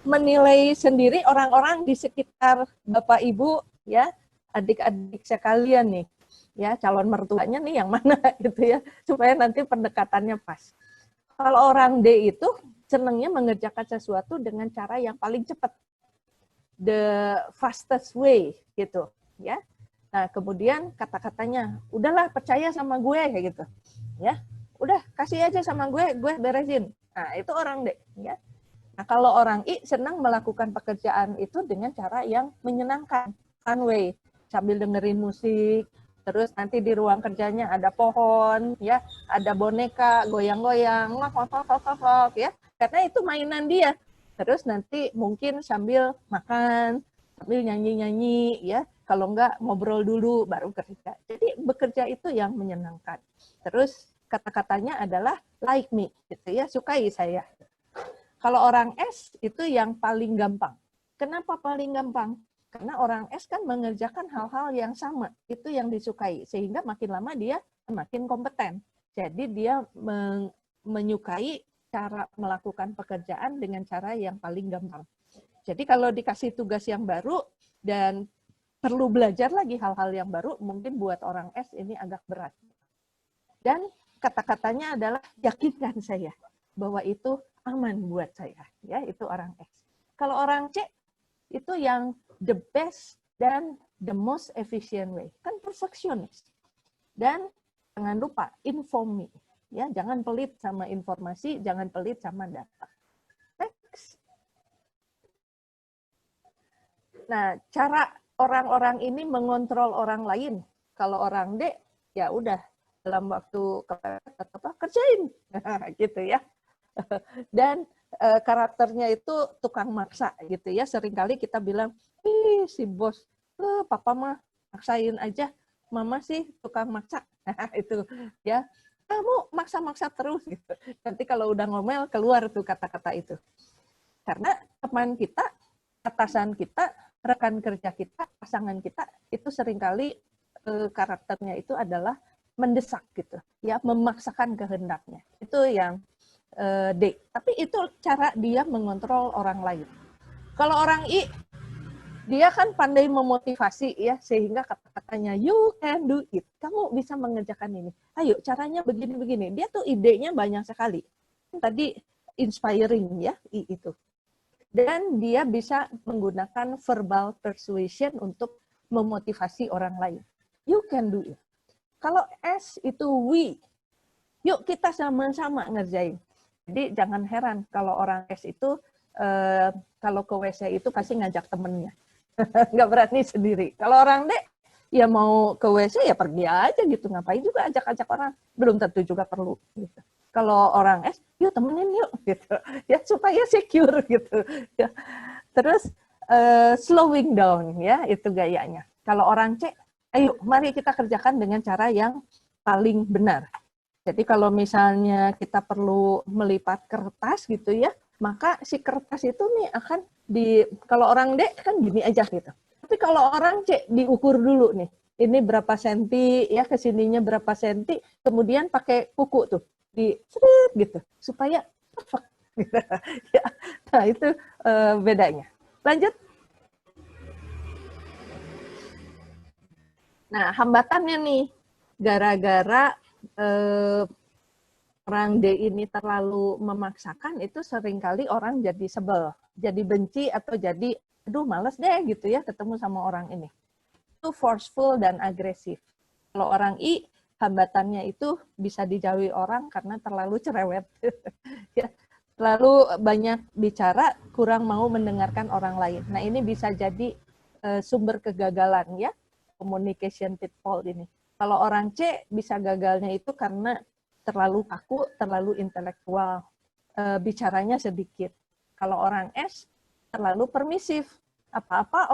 Speaker 5: menilai sendiri orang-orang di sekitar Bapak Ibu ya, adik-adik sekalian nih. Ya, calon mertuanya nih yang mana gitu ya, supaya nanti pendekatannya pas. Kalau orang D itu senangnya mengerjakan sesuatu dengan cara yang paling cepat. The fastest way gitu, ya. Nah, kemudian kata-katanya, udahlah percaya sama gue kayak gitu. Ya. Udah kasih aja sama gue beresin. Nah, itu orang D, ya. Nah, kalau orang I senang melakukan pekerjaan itu dengan cara yang menyenangkan, fun way, sambil dengerin musik, terus nanti di ruang kerjanya ada pohon, ya, ada boneka goyang-goyang, ya, karena itu mainan dia. Terus nanti mungkin sambil makan, sambil nyanyi-nyanyi, ya, kalau enggak ngobrol dulu baru kerja. Jadi bekerja itu yang menyenangkan. Terus kata-katanya adalah like me, gitu ya, sukai saya. Kalau orang S itu yang paling gampang. Kenapa paling gampang? Karena orang S kan mengerjakan hal-hal yang sama, itu yang disukai, sehingga makin lama dia makin kompeten. Jadi dia menyukai cara melakukan pekerjaan dengan cara yang paling gampang. Jadi kalau dikasih tugas yang baru dan perlu belajar lagi hal-hal yang baru, mungkin buat orang S ini agak berat. Dan kata-katanya adalah yakinkan saya bahwa itu aman buat saya, ya, itu orang S. Kalau orang C itu yang the best dan the most efficient way, kan perfectionist. Dan jangan lupa inform me, ya, jangan pelit sama informasi, jangan pelit sama data. Next. Nah, cara orang-orang ini mengontrol orang lain. Kalau orang D, ya udah dalam waktu kerjain, gitu ya. Dan karakternya itu tukang maksa gitu ya. Seringkali kita bilang, ih si bos, papa mah maksain aja, mama sih tukang maksa. Itu ya, kamu maksa-maksa terus gitu. Nanti kalau udah ngomel keluar tuh kata-kata itu. Karena teman kita, atasan kita, rekan kerja kita, pasangan kita itu seringkali karakternya itu adalah mendesak gitu, ya, memaksakan kehendaknya. Itu yang D. Tapi itu cara dia mengontrol orang lain. Kalau orang I, dia kan pandai memotivasi ya, sehingga kata-katanya you can do it. Kamu bisa mengerjakan ini. Ayo caranya begini-begini. Dia tuh idenya banyak sekali. Tadi inspiring ya, I itu. Dan dia bisa menggunakan verbal persuasion untuk memotivasi orang lain. You can do it. Kalau S itu we. Yuk kita sama-sama ngerjain. Jadi jangan heran kalau orang S itu kalau ke WC itu pasti ngajak temennya. Nggak berani sendiri. Kalau orang D, ya mau ke WC ya pergi aja gitu. Ngapain juga ajak-ajak orang. Belum tentu juga perlu. Gitu. Kalau orang S, yuk temenin yuk. Gitu. Ya supaya secure gitu. Ya. Terus slowing down ya, itu gayanya. Kalau orang C, ayo mari kita kerjakan dengan cara yang paling benar. Jadi kalau misalnya kita perlu melipat kertas gitu ya, maka si kertas itu nih akan kalau orang D kan gini aja gitu. Tapi kalau orang C diukur dulu nih, ini berapa senti ya, kesininya berapa senti, kemudian pakai kuku tuh, di seret gitu, supaya perfect. Gitu. Ya, nah itu bedanya. Lanjut. Nah hambatannya nih, gara-gara orang D ini terlalu memaksakan, itu seringkali orang jadi sebel, jadi benci, atau jadi, aduh males deh gitu ya ketemu sama orang ini. Itu forceful dan agresif. Kalau orang I, hambatannya itu bisa dijauhi orang karena terlalu cerewet. Ya, terlalu banyak bicara, kurang mau mendengarkan orang lain. Nah ini bisa jadi sumber kegagalan ya, communication pitfall ini. Kalau orang C bisa gagalnya itu karena terlalu kaku, terlalu intelektual, bicaranya sedikit. Kalau orang S terlalu permisif, apa-apa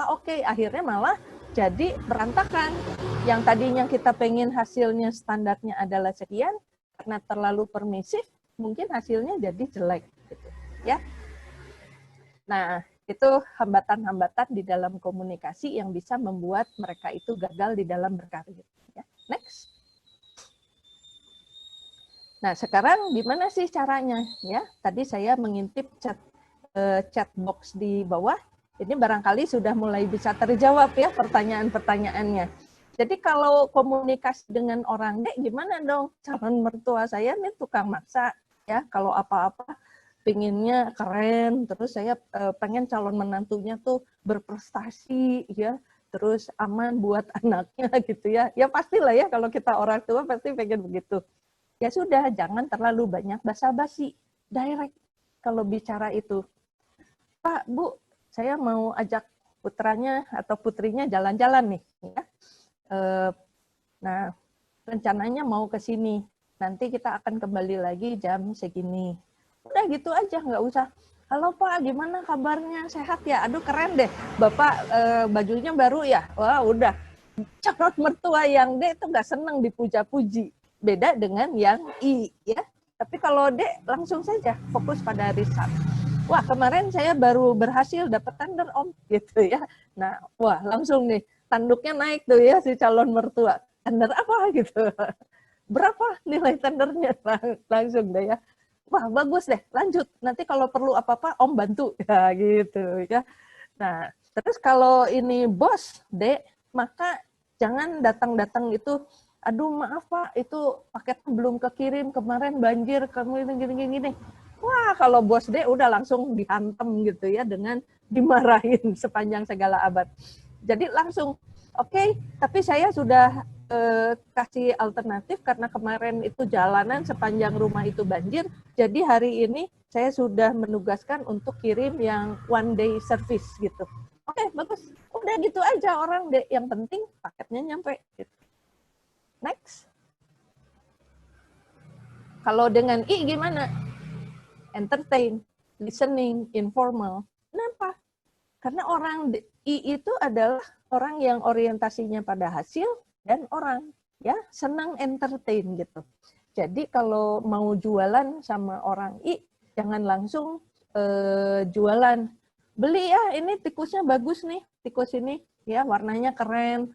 Speaker 5: oke, akhirnya malah jadi berantakan. Yang tadinya kita pengen hasilnya standarnya adalah sekian, karena terlalu permisif, mungkin hasilnya jadi jelek. Gitu, ya. Nah, itu hambatan-hambatan di dalam komunikasi yang bisa membuat mereka itu gagal di dalam berkarir. Ya. Next. Nah, sekarang gimana sih caranya? Ya, tadi saya mengintip chat box di bawah. Ini barangkali sudah mulai bisa terjawab ya pertanyaan-pertanyaannya. Jadi kalau komunikasi dengan orang, Dek, gimana dong? Calon mertua saya nih tukang maksa, ya. Kalau apa-apa pinginnya keren, terus saya pengen calon menantunya tuh berprestasi, ya. Terus aman buat anaknya gitu ya. Ya pastilah ya kalau kita orang tua pasti pengen begitu. Ya sudah, jangan terlalu banyak basa-basi, direct kalau bicara itu. Pak, Bu, saya mau ajak putranya atau putrinya jalan-jalan nih. Ya. Nah, rencananya mau ke sini. Nanti kita akan kembali lagi jam segini. Udah gitu aja, nggak usah. Halo Pak, gimana kabarnya? Sehat ya? Aduh keren deh. Bapak bajunya baru ya? Wah udah. Calon mertua yang D itu nggak seneng dipuja-puji. Beda dengan yang I, ya. Tapi kalau D langsung saja fokus pada riset. Wah kemarin saya baru berhasil dapat tender Om, gitu ya. Nah, wah langsung nih tanduknya naik tuh ya si calon mertua. Tender apa gitu? Berapa nilai tendernya? Langsung deh ya. Wah bagus deh, lanjut. Nanti kalau perlu apa-apa Om bantu, ya gitu ya. Nah, terus kalau ini bos D, maka jangan datang-datang itu, aduh maaf Pak, itu paketnya belum kekirim, kemarin banjir, kamu gini-gini. Wah, kalau bos D udah langsung dihantam gitu ya, dengan dimarahin sepanjang segala abad. Jadi langsung, oke, tapi saya sudah kasih alternatif karena kemarin itu jalanan sepanjang rumah itu banjir, jadi hari ini saya sudah menugaskan untuk kirim yang one day service gitu. Oke, bagus. Udah gitu aja orang deh. Yang penting paketnya nyampe. Gitu. Next. Kalau dengan I gimana? Entertain, listening, informal. Kenapa? Karena orang I itu adalah orang yang orientasinya pada hasil dan orang. Ya, senang entertain gitu. Jadi kalau mau jualan sama orang I, jangan langsung jualan. Beli ya, ini tikusnya bagus nih, tikus ini ya warnanya keren,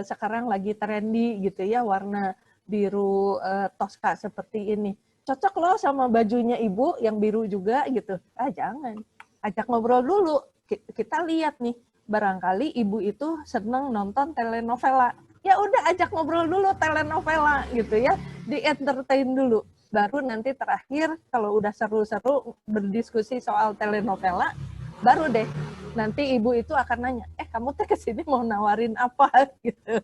Speaker 5: sekarang lagi trendy gitu ya, warna biru Tosca seperti ini. Cocok loh sama bajunya ibu yang biru juga gitu. Ah jangan, ajak ngobrol dulu. Kita lihat nih, barangkali ibu itu seneng nonton telenovela. Ya udah ajak ngobrol dulu telenovela gitu ya, di entertain dulu. Baru nanti terakhir kalau udah seru-seru berdiskusi soal telenovela, baru deh nanti ibu itu akan nanya, kamu teh kesini mau nawarin apa gitu.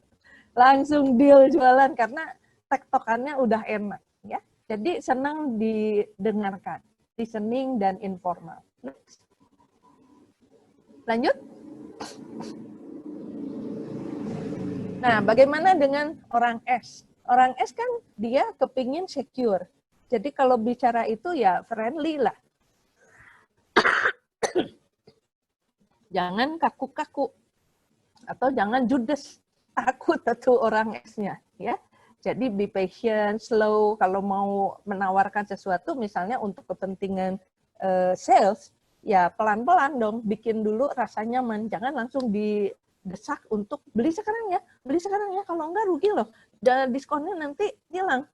Speaker 5: Langsung deal jualan karena tektokannya udah enak ya. Jadi senang didengarkan, listening dan informal. Next. Lanjut. Nah, bagaimana dengan orang S? Orang S kan dia kepingin secure. Jadi kalau bicara itu ya friendly lah. Jangan kaku-kaku. Atau jangan judes. Takut tuh orang S-nya. Ya. Jadi be patient, slow. Kalau mau menawarkan sesuatu, misalnya untuk kepentingan sales, ya pelan-pelan dong. Bikin dulu rasa nyaman. Jangan langsung didesak untuk beli sekarang ya. Beli sekarang ya. Kalau enggak rugi loh. Dan diskonnya nanti hilang.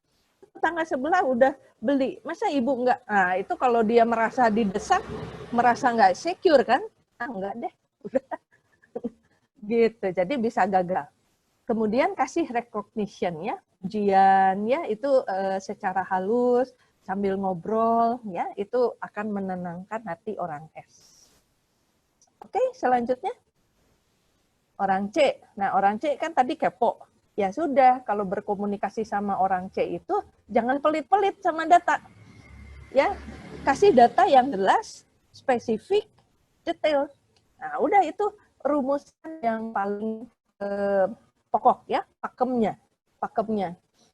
Speaker 5: Tetangga sebelah udah beli. Masa ibu enggak? Nah itu kalau dia merasa didesak, merasa enggak secure kan? Ah enggak deh. Udah. Gitu. Jadi bisa gagal. Kemudian kasih recognition ya. Ujian ya itu secara halus sambil ngobrol ya itu akan menenangkan hati orang S. Oke, selanjutnya orang C. Nah, orang C kan tadi kepo. Ya sudah, kalau berkomunikasi sama orang C itu jangan pelit-pelit sama data. Ya, kasih data yang jelas, spesifik, detail. Nah, udah itu rumusan yang paling pokok ya, pakemnya.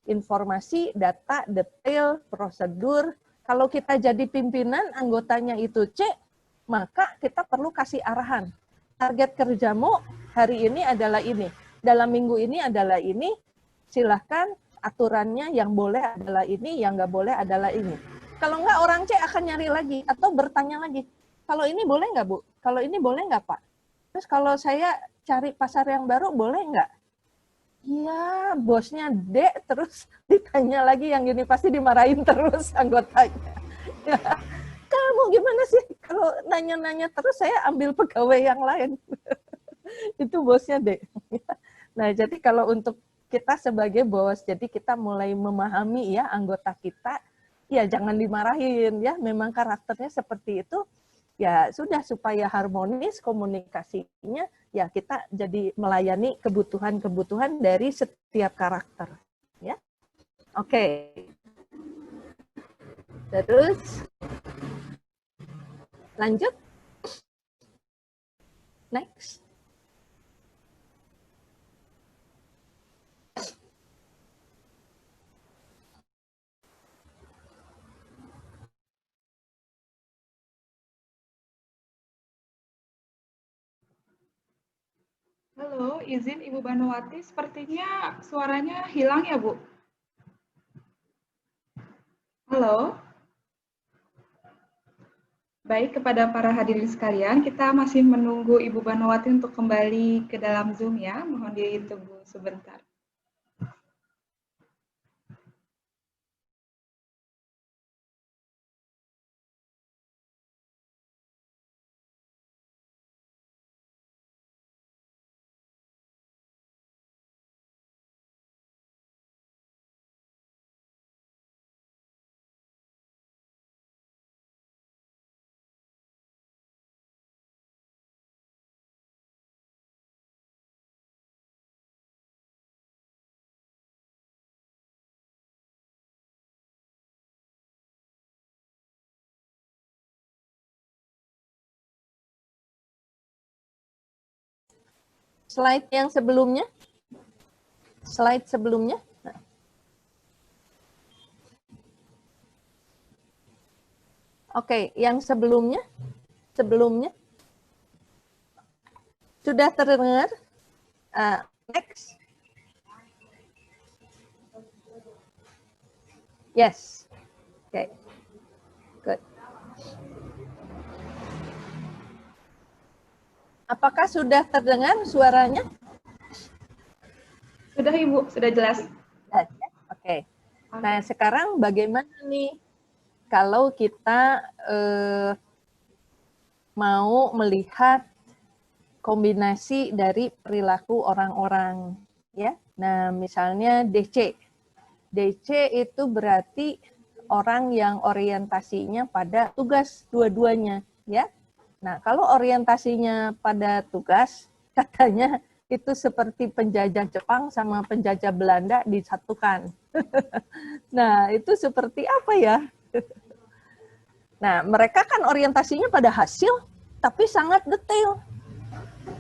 Speaker 5: Informasi, data, detail, prosedur. Kalau kita jadi pimpinan, anggotanya itu C, maka kita perlu kasih arahan. Target kerjamu hari ini adalah ini. Dalam minggu ini adalah ini. Silahkan aturannya yang boleh adalah ini, yang nggak boleh adalah ini. Kalau nggak orang C akan nyari lagi atau bertanya lagi. Kalau ini boleh nggak Bu? Kalau ini boleh nggak Pak? Terus kalau saya cari pasar yang baru boleh nggak? Ya, Masa bosnya D terus ditanya lagi yang ini, pasti dimarahin terus anggotanya. Ya, kamu gimana sih kalau nanya-nanya terus, saya ambil pegawai yang lain. Itu bosnya D. Nah, jadi kalau untuk kita sebagai bos, jadi kita mulai memahami ya anggota kita, ya jangan dimarahin ya, memang karakternya seperti itu. Ya sudah, supaya harmonis komunikasinya, ya kita jadi melayani kebutuhan-kebutuhan dari setiap karakter. Ya, oke. Terus lanjut. Next.
Speaker 4: Halo, izin Ibu Banowati, sepertinya suaranya hilang ya, Bu? Halo? Baik, kepada para hadirin sekalian, kita masih menunggu Ibu Banowati untuk kembali ke dalam Zoom ya. Mohon ditunggu sebentar.
Speaker 5: Slide yang sebelumnya. Slide sebelumnya. Oke, yang sebelumnya. Sebelumnya. Sudah terdengar? Next. Yes. Oke. Good. Apakah sudah terdengar suaranya?
Speaker 4: Sudah, Ibu, sudah jelas.
Speaker 5: Oke. Nah, sekarang bagaimana nih kalau kita mau melihat kombinasi dari perilaku orang-orang, ya? Nah, misalnya DC. DC itu berarti orang yang orientasinya pada tugas dua-duanya, ya. Nah, kalau orientasinya pada tugas, katanya itu seperti penjajah Jepang sama penjajah Belanda disatukan. Nah, itu seperti apa ya? Nah, mereka kan orientasinya pada hasil, tapi sangat detail.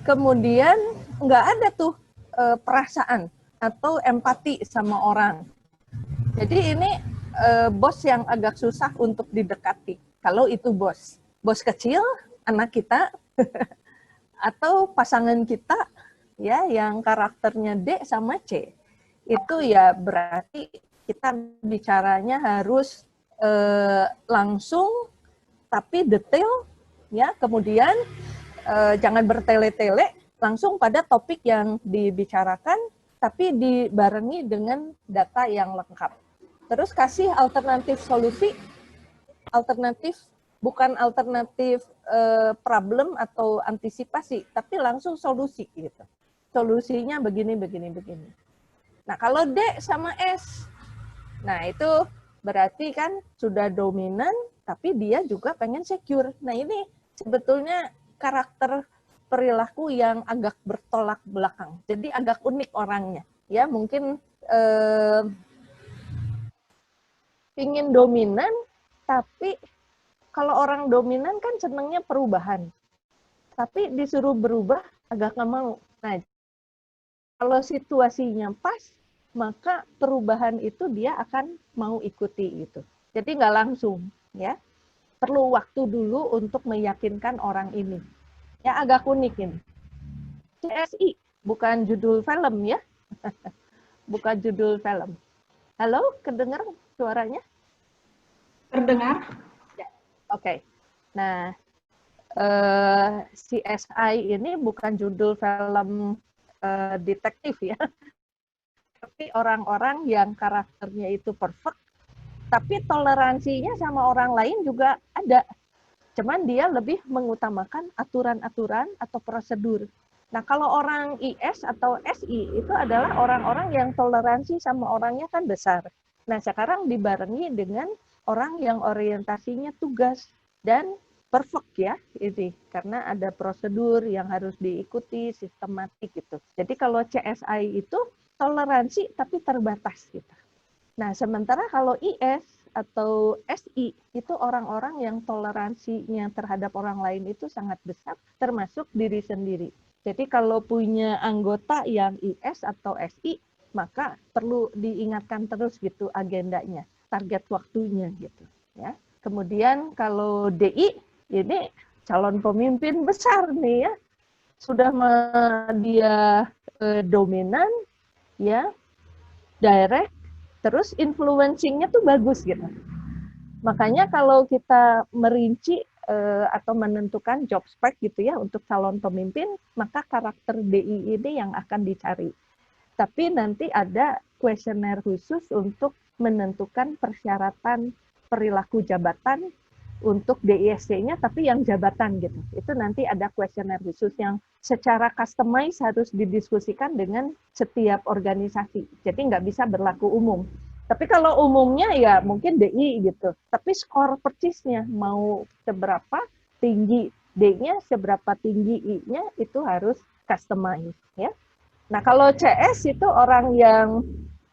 Speaker 5: Kemudian nggak ada tuh perasaan atau empati sama orang. Jadi ini bos yang agak susah untuk didekati. Kalau itu bos. Bos kecil, anak kita, atau pasangan kita, ya yang karakternya D sama C. Itu ya berarti kita bicaranya harus langsung, tapi detail, ya. Kemudian jangan bertele-tele, langsung pada topik yang dibicarakan, tapi dibarengi dengan data yang lengkap. Terus kasih alternatif solusi, alternatif, bukan alternatif problem atau antisipasi, tapi langsung solusi gitu. Solusinya begini, begini, begini. Nah, kalau D sama S, nah itu berarti kan sudah dominan, tapi dia juga pengen secure. Nah, ini sebetulnya karakter perilaku yang agak bertolak belakang. Jadi agak unik orangnya. Ya, mungkin ingin dominan, tapi kalau orang dominan kan senangnya perubahan. Tapi disuruh berubah agak nggak mau. Nah, kalau situasinya pas, maka perubahan itu dia akan mau ikuti gitu. Jadi nggak langsung, ya. Perlu waktu dulu untuk meyakinkan orang ini. Ya, agak unik ini. CSI, bukan judul film ya. Bukan judul film. Halo, kedengar suaranya?
Speaker 4: Terdengar?
Speaker 5: Oke. Nah, CSI ini bukan judul film detektif ya. Tapi orang-orang yang karakternya itu perfect, tapi toleransinya sama orang lain juga ada. Cuman dia lebih mengutamakan aturan-aturan atau prosedur. Nah, kalau orang IS atau SI itu adalah orang-orang yang toleransi sama orangnya kan besar. Nah, sekarang dibarengi dengan orang yang orientasinya tugas dan perfect ya, ini karena ada prosedur yang harus diikuti sistematik gitu. Jadi kalau CSI itu toleransi tapi terbatas gitu. Nah, sementara kalau IS atau SI itu orang-orang yang toleransinya terhadap orang lain itu sangat besar, termasuk diri sendiri. Jadi kalau punya anggota yang IS atau SI, maka perlu diingatkan terus gitu agendanya, target waktunya gitu. Ya. Kemudian kalau DI, ini calon pemimpin besar nih ya, sudah dia dominan, ya, direct, terus influencing-nya tuh bagus gitu. Makanya kalau kita merinci atau menentukan job spec gitu ya untuk calon pemimpin, maka karakter DI ini yang akan dicari. Tapi nanti ada kuesioner khusus untuk menentukan persyaratan perilaku jabatan untuk DISC-nya, tapi yang jabatan gitu. Itu nanti ada kuesioner khusus yang secara customize harus didiskusikan dengan setiap organisasi. Jadi nggak bisa berlaku umum. Tapi kalau umumnya ya mungkin DI gitu. Tapi skor percisnya mau seberapa tinggi D-nya, seberapa tinggi I-nya itu harus customize ya. Nah, kalau CS itu orang yang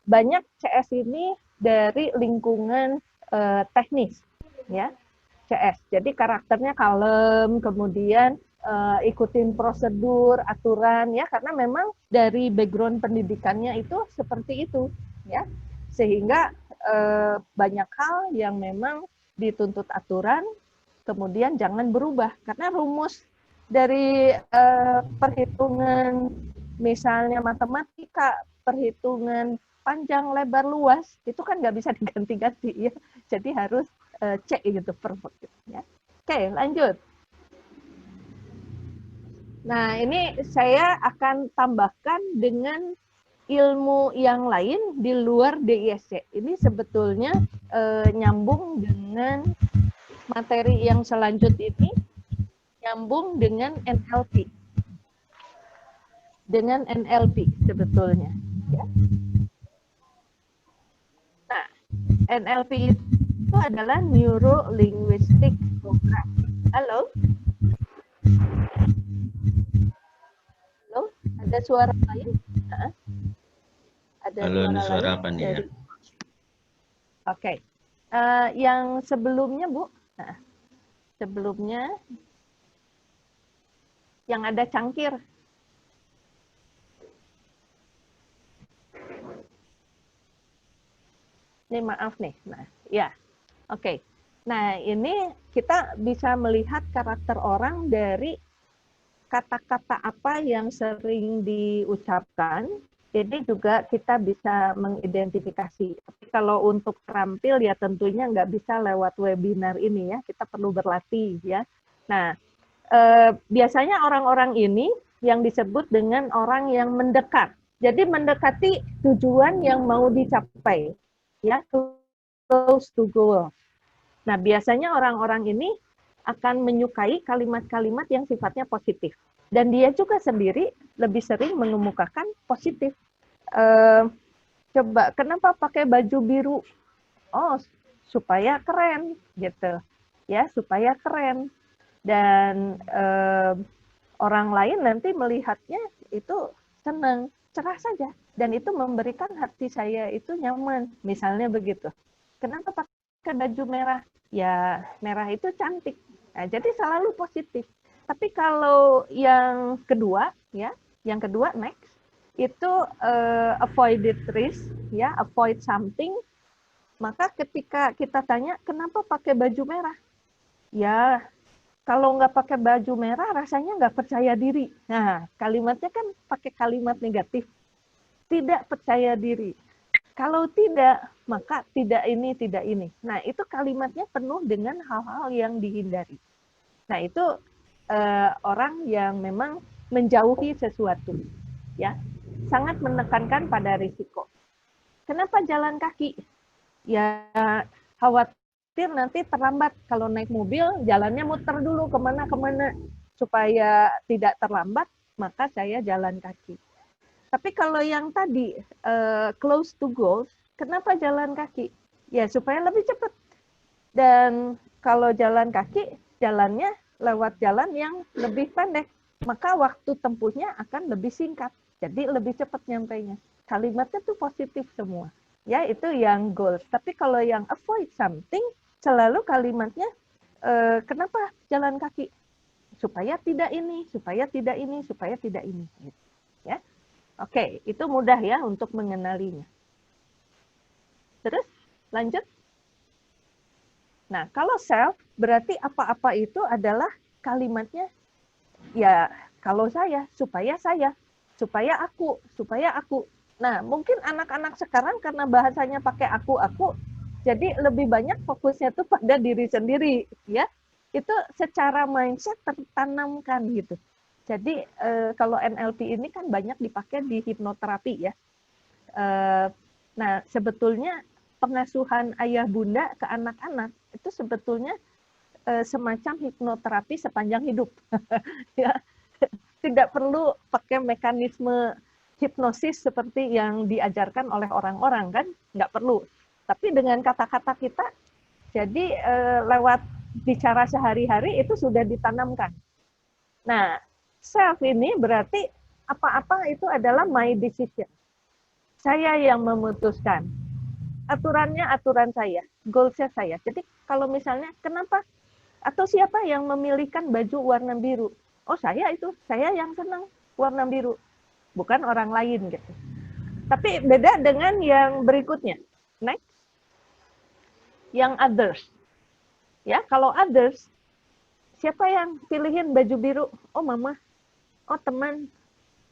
Speaker 5: banyak CS ini dari lingkungan teknis ya. CS. Jadi karakternya kalem, kemudian ikutin prosedur, aturan ya, karena memang dari background pendidikannya itu seperti itu ya. Sehingga banyak hal yang memang dituntut aturan, kemudian jangan berubah karena rumus dari perhitungan misalnya matematika, perhitungan panjang lebar luas itu kan nggak bisa diganti-ganti ya. Jadi harus cek gitu perfect ya. Oke, lanjut. Nah, ini saya akan tambahkan dengan ilmu yang lain di luar DISC. Ini sebetulnya nyambung dengan materi yang selanjutnya ini, nyambung dengan NLP. Dengan NLP sebetulnya. Ya. Nah, NLP itu adalah Neuro Linguistic Programming. Halo? Halo? Ada suara lain? Ada
Speaker 3: Halo, ini suara
Speaker 5: lain
Speaker 3: apa nih ya?
Speaker 5: Oke. Yang sebelumnya, Bu. Nah, sebelumnya yang ada cangkir. Ini maaf nih. Nah, ya. Oke. Nah, ini kita bisa melihat karakter orang dari kata-kata apa yang sering diucapkan. Jadi juga kita bisa mengidentifikasi. Tapi kalau untuk terampil ya tentunya nggak bisa lewat webinar ini ya. Kita perlu berlatih ya. Nah, biasanya orang-orang ini yang disebut dengan orang yang mendekat. Jadi mendekati tujuan yang mau dicapai. Ya, close to goal. Nah, biasanya orang-orang ini akan menyukai kalimat-kalimat yang sifatnya positif. Dan dia juga sendiri lebih sering mengemukakan positif. Coba, kenapa pakai baju biru? Oh, supaya keren, gitu. Ya, supaya keren. Dan orang lain nanti melihatnya itu senang, cerah saja. Dan itu memberikan hati saya itu nyaman. Misalnya begitu. Kenapa pakai baju merah? Ya, merah itu cantik. Nah, jadi selalu positif. Tapi kalau yang kedua, ya, yang kedua next itu avoided risk, ya, avoid something. Maka ketika kita tanya kenapa pakai baju merah, ya kalau nggak pakai baju merah rasanya nggak percaya diri. Nah, kalimatnya kan pakai kalimat negatif, tidak percaya diri. Kalau tidak, maka tidak ini, tidak ini. Nah, itu kalimatnya penuh dengan hal-hal yang dihindari. Nah, itu orang yang memang menjauhi sesuatu, ya, sangat menekankan pada risiko. Kenapa jalan kaki? Ya khawatir nanti terlambat. Kalau naik mobil, jalannya muter dulu kemana-kemana. Supaya tidak terlambat, maka saya jalan kaki. Tapi kalau yang tadi, close to goals, kenapa jalan kaki? Ya supaya lebih cepat. Dan kalau jalan kaki, jalannya lewat jalan yang lebih pendek. Maka waktu tempuhnya akan lebih singkat. Jadi lebih cepat nyampainya. Kalimatnya tuh positif semua. Ya, itu yang goals. Tapi kalau yang avoid something, selalu kalimatnya, kenapa jalan kaki? Supaya tidak ini, supaya tidak ini, supaya tidak ini. Ya, oke, itu mudah ya untuk mengenalinya. Terus, lanjut. Nah, kalau self, berarti apa-apa itu adalah kalimatnya, ya kalau saya, supaya aku, supaya aku. Nah, mungkin anak-anak sekarang karena bahasanya pakai aku, jadi lebih banyak fokusnya tuh pada diri sendiri, ya. Itu secara mindset tertanamkan gitu. Jadi kalau NLP ini kan banyak dipakai di hipnoterapi ya. Nah, sebetulnya pengasuhan ayah bunda ke anak-anak itu sebetulnya semacam hipnoterapi sepanjang hidup. Ya. Tidak perlu pakai mekanisme hipnosis seperti yang diajarkan oleh orang-orang kan, nggak perlu. Tapi dengan kata-kata kita, jadi lewat bicara sehari-hari itu sudah ditanamkan. Nah, self ini berarti apa-apa itu adalah my decision. Saya yang memutuskan. Aturannya aturan saya, goals-nya saya. Jadi kalau misalnya kenapa atau siapa yang memilihkan baju warna biru? Oh saya yang senang warna biru. Bukan orang lain gitu. Tapi beda dengan yang berikutnya. Next. Yang others. Ya, kalau others, siapa yang pilihin baju biru? Oh mama, oh teman,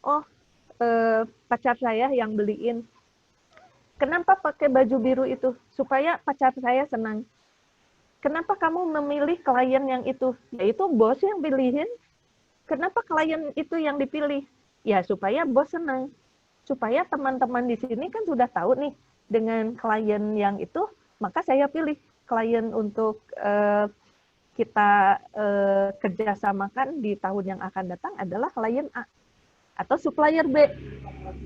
Speaker 5: oh pacar saya yang beliin. Kenapa pakai baju biru itu? Supaya pacar saya senang. Kenapa kamu memilih klien yang itu? Yaitu bos yang pilihin. Kenapa klien itu yang dipilih? Ya supaya bos senang, supaya teman-teman di sini kan sudah tahu nih dengan klien yang itu, maka saya pilih klien untuk kita kerjasamakan di tahun yang akan datang adalah klien A atau supplier B,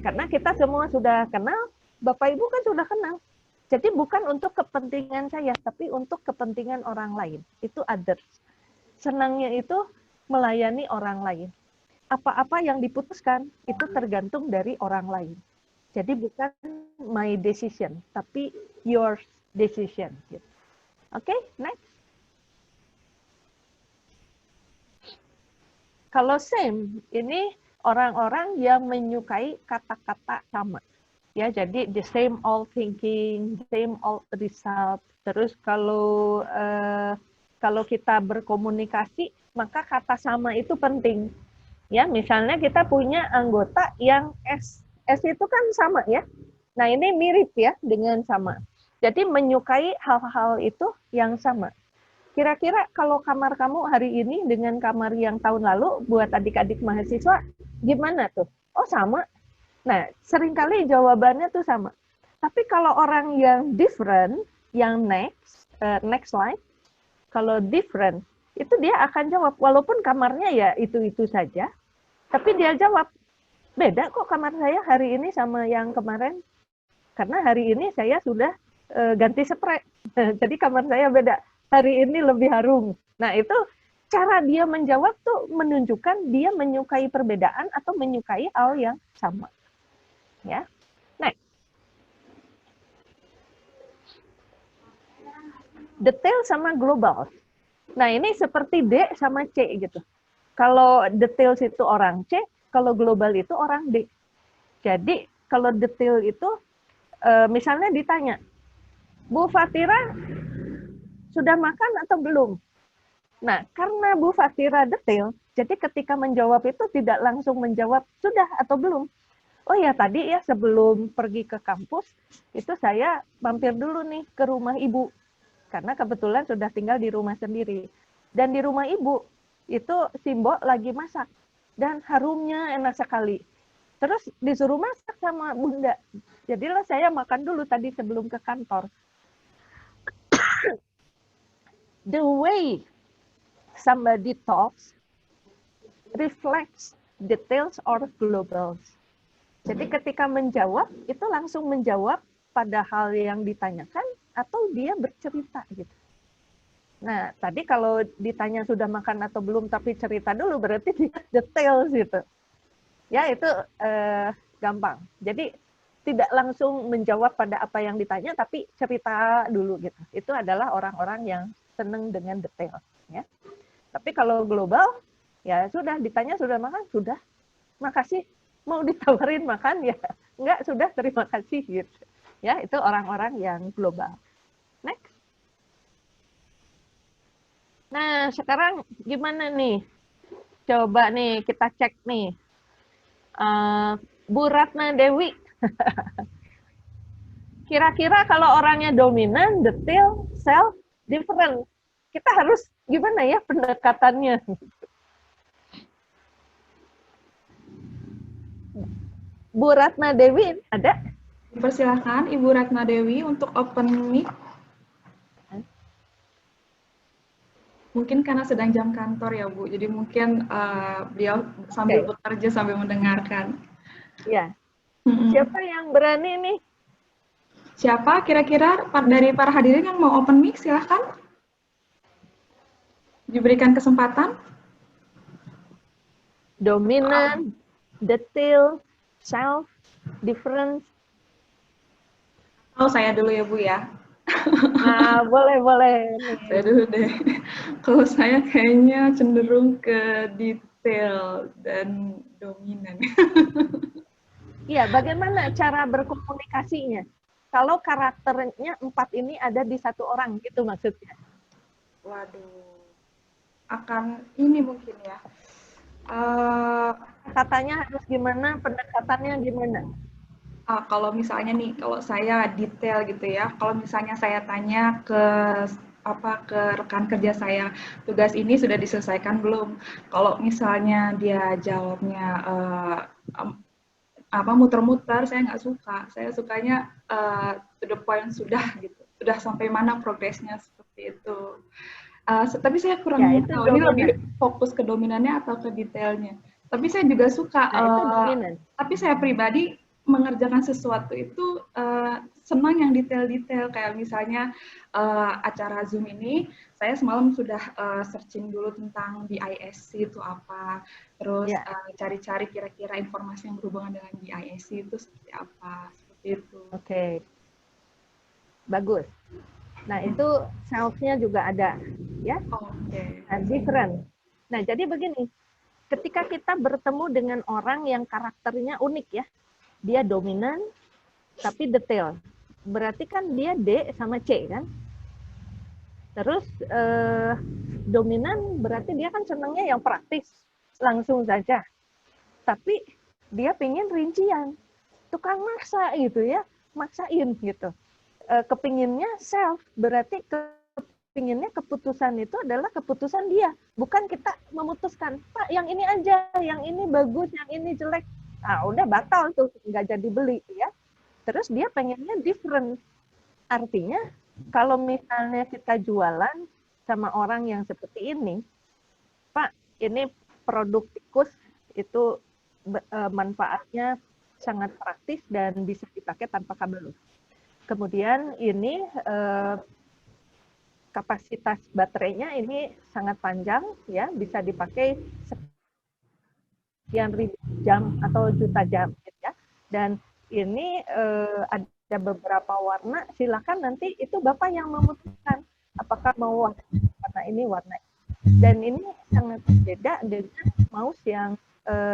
Speaker 5: karena kita semua sudah kenal, Bapak Ibu kan sudah kenal. Jadi bukan untuk kepentingan saya, tapi untuk kepentingan orang lain. Itu others. Senangnya itu melayani orang lain. Apa-apa yang diputuskan itu tergantung dari orang lain. Jadi bukan my decision, tapi your decision. Oke, next. Kalau same, ini orang-orang yang menyukai kata-kata sama. Ya, jadi the same old thinking, same old result. Terus kalau kita berkomunikasi, maka kata sama itu penting. Ya, misalnya kita punya anggota yang S itu kan sama ya. Nah, ini mirip ya dengan sama. Jadi menyukai hal-hal itu yang sama. Kira-kira kalau kamar kamu hari ini dengan kamar yang tahun lalu buat adik-adik mahasiswa gimana tuh? Oh, sama. Nah, seringkali jawabannya tuh sama. Tapi kalau orang yang different, yang next slide, kalau different, itu dia akan jawab, walaupun kamarnya ya itu-itu saja, tapi dia jawab, beda kok kamar saya hari ini sama yang kemarin. Karena hari ini saya sudah ganti spray. Jadi kamar saya beda. Hari ini lebih harum. Nah, itu cara dia menjawab tuh menunjukkan dia menyukai perbedaan atau menyukai hal yang sama. Ya. Next. Detail sama global. Nah, ini seperti D sama C gitu. Kalau detail itu orang C, kalau global itu orang D. Jadi, kalau detail itu, misalnya ditanya, Bu Fatira, sudah makan atau belum? Nah, karena Bu Fatira detail, jadi ketika menjawab itu tidak langsung menjawab, sudah atau belum. Oh ya, tadi ya sebelum pergi ke kampus, itu saya mampir dulu nih ke rumah ibu. Karena kebetulan sudah tinggal di rumah sendiri. Dan di rumah ibu, itu si Mbok lagi masak. Dan harumnya enak sekali. Terus disuruh masak sama bunda. Jadilah saya makan dulu tadi sebelum ke kantor. The way somebody talks reflects details or globals. Jadi ketika menjawab, itu langsung menjawab pada hal yang ditanyakan atau dia bercerita gitu. Nah, tadi kalau ditanya sudah makan atau belum tapi cerita dulu berarti dia details gitu. Ya, itu gampang. Jadi tidak langsung menjawab pada apa yang ditanya tapi cerita dulu gitu. Itu adalah orang-orang yang senang dengan detail ya. Tapi kalau global ya sudah ditanya sudah makan, sudah. Makasih. Mau ditawarin makan ya enggak, sudah terima kasih gitu ya. Itu orang-orang yang global. Next. Nah sekarang gimana nih, coba nih kita cek nih, Bu Ratna Dewi kira-kira kalau orangnya dominan, detail, self, different, kita harus gimana ya pendekatannya? Bu Ratna Dewi ada?
Speaker 4: Persilahkan Ibu Ratna Dewi untuk open mic. Mungkin karena sedang jam kantor ya Bu, jadi mungkin beliau sambil bekerja sambil mendengarkan.
Speaker 5: Ya. Siapa yang berani nih?
Speaker 4: Siapa kira-kira dari para hadirin yang mau open mic, silahkan. Diberikan kesempatan.
Speaker 5: Dominan, detail, self, difference.
Speaker 4: Oh, saya dulu ya Bu ya.
Speaker 5: Nah, boleh.
Speaker 4: Saya dulu deh. Kalau saya kayaknya cenderung ke detail dan dominan.
Speaker 5: Iya, bagaimana cara berkomunikasinya? Kalau karakternya 4 ini ada di satu orang, gitu maksudnya.
Speaker 4: Waduh. Akan ini mungkin ya.
Speaker 5: Katanya harus gimana, pendekatannya gimana?
Speaker 4: Kalau misalnya nih, kalau saya detail gitu ya, kalau misalnya saya tanya ke rekan kerja saya, tugas ini sudah diselesaikan belum? Kalau misalnya dia jawabnya muter-muter, saya nggak suka. Saya sukanya to the point, sudah gitu, sudah sampai mana progresnya, seperti itu. Tapi saya kurang tahu ini lebih fokus ke dominannya atau ke detailnya. Tapi saya juga suka. Tapi saya pribadi mengerjakan sesuatu itu senang yang detail-detail, kayak misalnya acara Zoom ini saya semalam sudah searching dulu tentang BISC itu apa, terus cari-cari kira-kira informasi yang berhubungan dengan BISC itu seperti apa, seperti itu.
Speaker 5: Oke. Bagus. Nah, itu self-nya juga ada ya.
Speaker 4: Oke.
Speaker 5: Nah, different. Nah, jadi begini, ketika kita bertemu dengan orang yang karakternya unik ya, dia dominan tapi detail. Berarti kan dia D sama C kan? Terus dominan berarti dia kan senangnya yang praktis, langsung saja. Tapi dia pengen rincian, tukang masak gitu ya, maksain gitu. Kepinginnya self, berarti kepinginnya keputusan itu adalah keputusan dia, bukan kita memutuskan, Pak yang ini aja, yang ini bagus, yang ini jelek. Ah, udah batal tuh, nggak jadi beli ya. Terus dia pengennya different. Artinya kalau misalnya kita jualan sama orang yang seperti ini, Pak, ini produk tikus itu manfaatnya sangat praktis dan bisa dipakai tanpa kabel. Kemudian ini kapasitas baterainya ini sangat panjang ya, bisa dipakai sekian ribu jam atau juta jam gitu ya. Dan ini ada beberapa warna, silakan nanti itu Bapak yang memutuskan apakah mau warna ini, warna ini. Dan ini sangat berbeda dengan mouse yang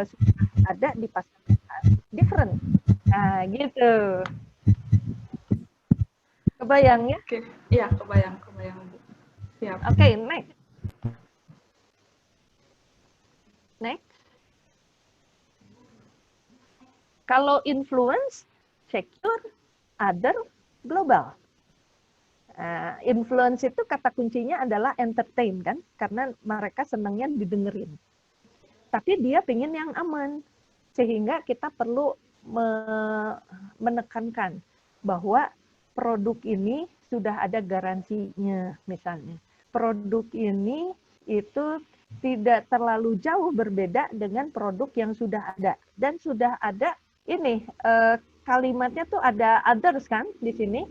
Speaker 5: sudah ada di pasaran, different. Nah, gitu. Kebayang ya?
Speaker 4: Oke, iya kebayang Bu. Siap.
Speaker 5: Oke, next. Next. Kalau influence, secure, other, global. Influence itu kata kuncinya adalah entertain kan, karena mereka senangnya didengerin. Tapi dia pengen yang aman. sehingga kita perlu menekankan bahwa produk ini sudah ada garansinya misalnya. Produk ini itu tidak terlalu jauh berbeda dengan produk yang sudah ada. Dan sudah ada ini, kalimatnya tuh ada others kan di sini.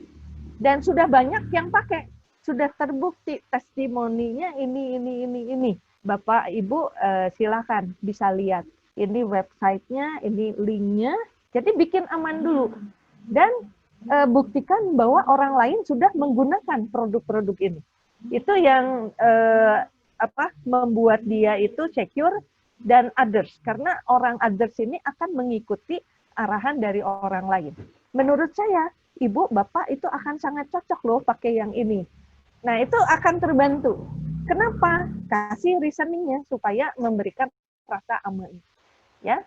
Speaker 5: Dan sudah banyak yang pakai. Sudah terbukti testimoninya ini. Bapak, Ibu silakan bisa lihat. Ini websitenya, ini linknya. Jadi bikin aman dulu. Dan buktikan bahwa orang lain sudah menggunakan produk-produk ini. Itu yang membuat dia itu secure dan others. Karena orang others ini akan mengikuti arahan dari orang lain. Menurut saya, Ibu, Bapak itu akan sangat cocok loh pakai yang ini. Nah, itu akan terbantu. Kenapa? Kasih reasoningnya supaya memberikan rasa aman. Ya,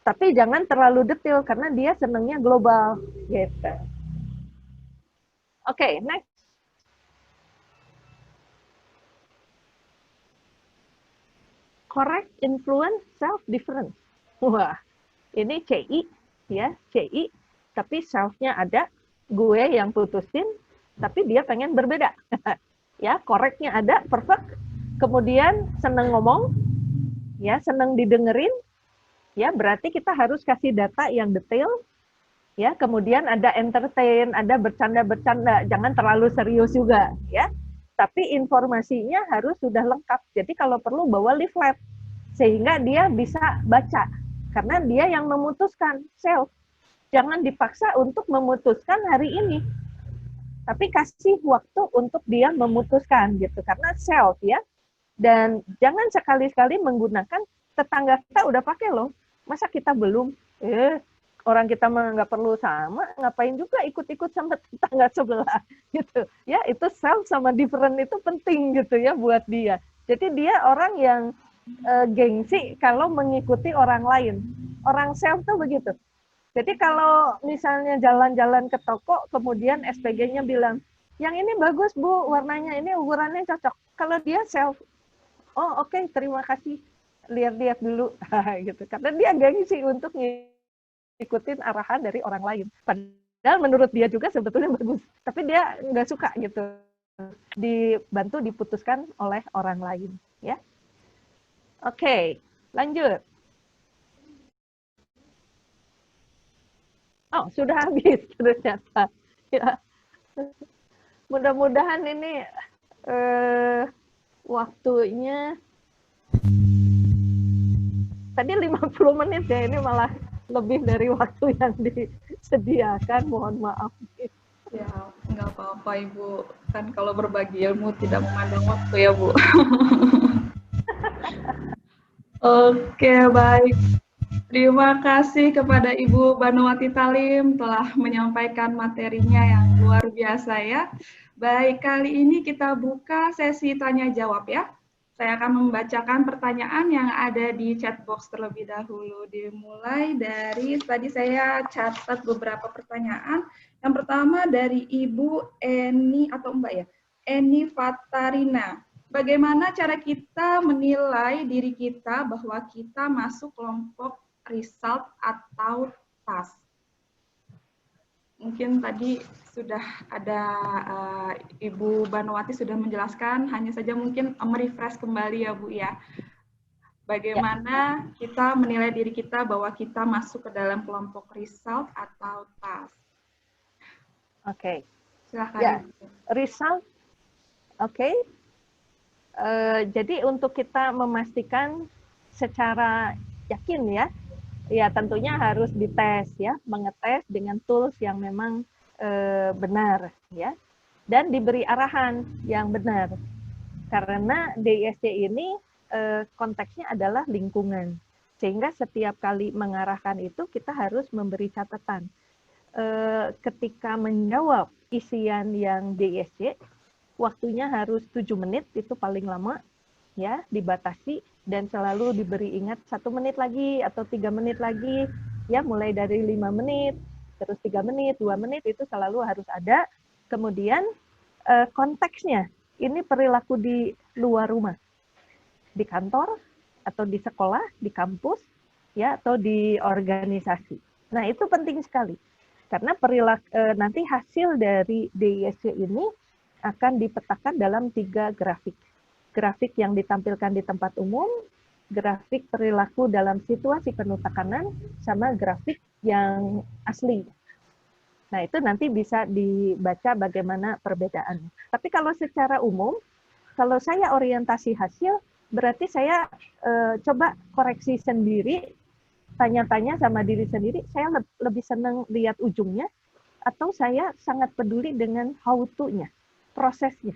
Speaker 5: tapi jangan terlalu detail karena dia senangnya global. Gitu. Oke, next. Correct influence self-difference. Wah, ini CI, ya, CI, tapi self-nya ada, gue yang putusin, tapi dia pengen berbeda. Ya, correct-nya ada, perfect. Kemudian seneng ngomong, ya, seneng didengerin, ya, berarti kita harus kasih data yang detail, ya, kemudian ada entertain, ada bercanda-bercanda, jangan terlalu serius juga, ya. Tapi informasinya harus sudah lengkap. Jadi kalau perlu bawa leaflet sehingga dia bisa baca. Karena dia yang memutuskan, self. Jangan dipaksa untuk memutuskan hari ini. Tapi kasih waktu untuk dia memutuskan gitu. Karena self ya. Dan jangan sekali-sekali menggunakan tetangga kita udah pakai loh. Masa kita belum? Orang kita mah nggak perlu sama, ngapain juga ikut-ikut sama tetangga sebelah gitu. Ya, itu self sama different itu penting gitu ya buat dia. Jadi dia orang yang gengsi kalau mengikuti orang lain. Orang self tuh begitu. Jadi kalau misalnya jalan-jalan ke toko, kemudian SPG-nya bilang, yang ini bagus Bu, warnanya ini ukurannya cocok. Kalau dia self, oh oke, terima kasih, lihat-lihat dulu gitu. Karena dia gengsi untuk ikutin arahan dari orang lain. Padahal menurut dia juga sebetulnya bagus. Tapi dia nggak suka gitu. Dibantu diputuskan oleh orang lain. Ya. Oke, lanjut. Oh, sudah habis ternyata. Ya. Mudah-mudahan ini waktunya tadi 50 menit ya, ini malah lebih dari waktu yang disediakan, mohon maaf.
Speaker 4: Ya, nggak apa-apa Ibu. Kan kalau berbagi ilmu tidak memandang waktu ya Bu. Oke, baik. Terima kasih kepada Ibu Banuwati Talim telah menyampaikan materinya yang luar biasa ya. Baik, kali ini kita buka sesi tanya jawab ya. Saya akan membacakan pertanyaan yang ada di chat box terlebih dahulu. Dimulai dari, tadi saya catat beberapa pertanyaan. Yang pertama dari Ibu Eni, atau Mbak ya, Eni Fatarina. Bagaimana cara kita menilai diri kita bahwa kita masuk kelompok result atau task? Mungkin tadi sudah ada Ibu Banuwati sudah menjelaskan, hanya saja mungkin merefresh kembali ya Bu ya. Bagaimana kita menilai diri kita bahwa kita masuk ke dalam kelompok result atau task?
Speaker 5: Oke.
Speaker 4: Silakan.
Speaker 5: Ya, result. Oke. Jadi untuk kita memastikan secara yakin ya, ya tentunya harus dites ya, mengetes dengan tools yang memang benar ya, dan diberi arahan yang benar. Karena DISC ini konteksnya adalah lingkungan, sehingga setiap kali mengarahkan itu kita harus memberi catatan. Ketika menjawab isian yang DISC, waktunya harus 7 menit, itu paling lama ya, dibatasi, dan selalu diberi ingat 1 menit lagi atau 3 menit lagi ya, mulai dari 5 menit terus 3 menit, 2 menit itu selalu harus ada. Kemudian konteksnya ini perilaku di luar rumah, di kantor atau di sekolah, di kampus ya, atau di organisasi. Nah, itu penting sekali. Karena nanti hasil dari DISC ini akan dipetakan dalam 3 grafik. Grafik yang ditampilkan di tempat umum, grafik perilaku dalam situasi penuh tekanan, sama grafik yang asli. Nah, itu nanti bisa dibaca bagaimana perbedaannya. Tapi kalau secara umum, kalau saya orientasi hasil, berarti saya coba koreksi sendiri, tanya-tanya sama diri sendiri, saya lebih senang lihat ujungnya, atau saya sangat peduli dengan how to-nya, prosesnya.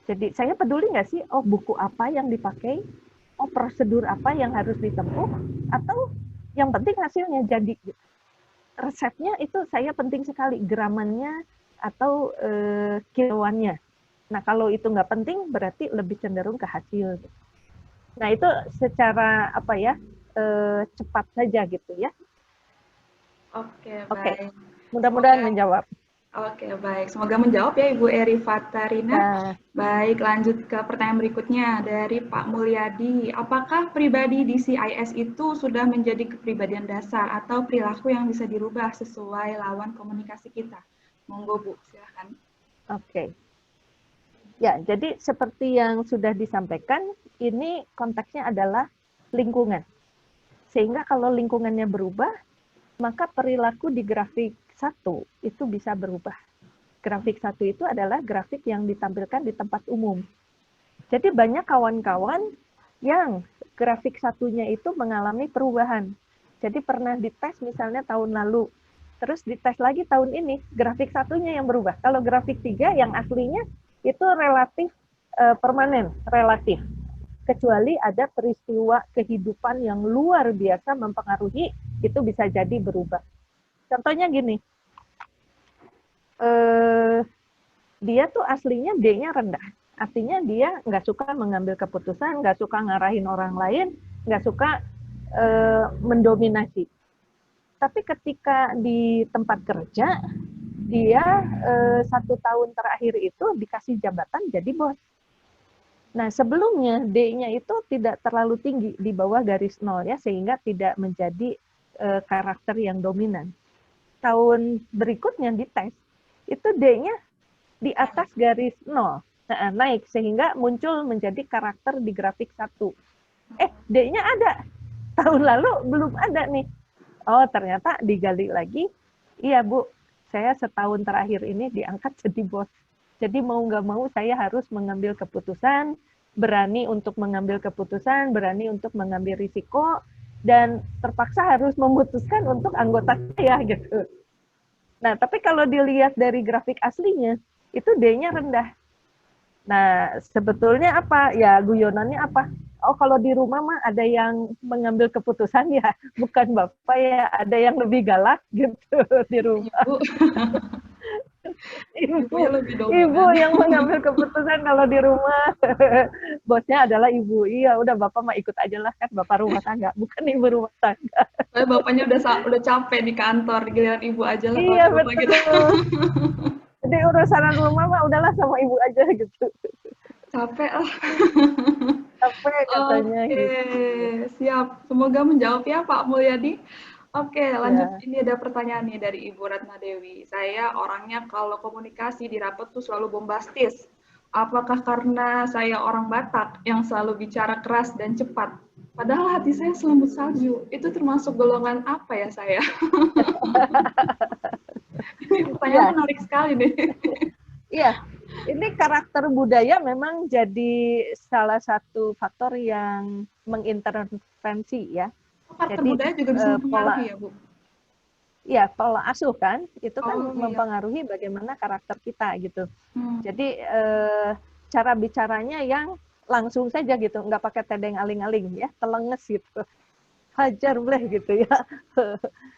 Speaker 5: Jadi saya peduli nggak sih, oh buku apa yang dipakai, oh prosedur apa yang harus ditempuh, atau yang penting hasilnya jadi. Resepnya itu saya penting sekali, gramannya atau kilauannya. Nah kalau itu nggak penting, berarti lebih cenderung ke hasil. Nah itu secara apa ya, cepat saja gitu ya.
Speaker 4: Oke,
Speaker 5: Oke,
Speaker 4: baik.
Speaker 5: mudah-mudahan menjawab.
Speaker 4: Oke, baik. Semoga menjawab ya Ibu Eri Fatarina.
Speaker 5: Nah,
Speaker 4: Baik, lanjut ke pertanyaan berikutnya dari Pak Mulyadi. Apakah pribadi di CIS itu sudah menjadi kepribadian dasar atau perilaku yang bisa dirubah sesuai lawan komunikasi kita? Monggo Bu, silahkan.
Speaker 5: oke. Ya, jadi seperti yang sudah disampaikan, ini konteksnya adalah lingkungan. Sehingga kalau lingkungannya berubah, maka perilaku di grafik 1 itu bisa berubah. Grafik 1 itu adalah grafik yang ditampilkan di tempat umum. Jadi banyak kawan-kawan yang grafik 1-nya itu mengalami perubahan. Jadi pernah dites misalnya tahun lalu, terus dites lagi tahun ini, grafik 1-nya yang berubah. Kalau grafik 3 yang aslinya itu relatif permanen, relatif. Kecuali ada peristiwa kehidupan yang luar biasa mempengaruhi, itu bisa jadi berubah. Contohnya gini, dia tuh aslinya D-nya rendah. Artinya dia nggak suka mengambil keputusan, nggak suka ngarahin orang lain, nggak suka mendominasi. Tapi ketika di tempat kerja, dia 1 tahun terakhir itu dikasih jabatan jadi bos. Nah, sebelumnya D-nya itu tidak terlalu tinggi di bawah garis 0 ya, sehingga tidak menjadi karakter yang dominan. Tahun berikutnya dites, itu D-nya di atas garis 0. Nah, naik sehingga muncul menjadi karakter di grafik 1. D-nya ada. Tahun lalu belum ada nih. Oh, ternyata digali lagi. Iya, Bu. Saya setahun terakhir ini diangkat jadi bos. Jadi mau nggak mau saya harus mengambil keputusan, berani untuk mengambil keputusan, berani untuk mengambil risiko, dan terpaksa harus memutuskan untuk anggota saya gitu. Nah, tapi kalau dilihat dari grafik aslinya, itu D-nya rendah. Nah, sebetulnya apa? Ya, guyonannya apa? Oh, kalau di rumah mah ada yang mengambil keputusan ya, bukan Bapak ya, ada yang lebih galak gitu di rumah. Ibu yang mengambil keputusan kalau di rumah. Bosnya adalah ibu. Iya, udah Bapak mah ikut aja lah, kan Bapak rumah tangga, bukan ibu rumah tangga.
Speaker 4: Bapaknya udah capek di kantor, giliran ibu aja lah.
Speaker 5: Iya, betul. Gitu. Jadi urusan rumah mah udahlah sama ibu aja gitu.
Speaker 4: Capek lah.
Speaker 5: Capek katanya.
Speaker 4: Oke,
Speaker 5: gitu.
Speaker 4: siap. Semoga menjawab ya Pak Mulyadi. Oke, lanjut. Ya. Ini ada pertanyaan nih dari Ibu Ratna Dewi. Saya orangnya kalau komunikasi di rapat tuh selalu bombastis. Apakah karena saya orang Batak yang selalu bicara keras dan cepat? Padahal hati saya selembut salju. Itu termasuk golongan apa ya saya? Ini pertanyaan menarik sekali nih. Iya, ini karakter budaya memang jadi salah satu faktor yang mengintervensi ya. Karakter jadi, budaya juga bisa mempengaruhi ya, Bu? Iya, pola asuh kan, itu kan mempengaruhi bagaimana karakter kita gitu. Jadi cara bicaranya yang langsung saja gitu, nggak pakai tedeng aling-aling ya, telenges gitu. Hajar boleh gitu ya.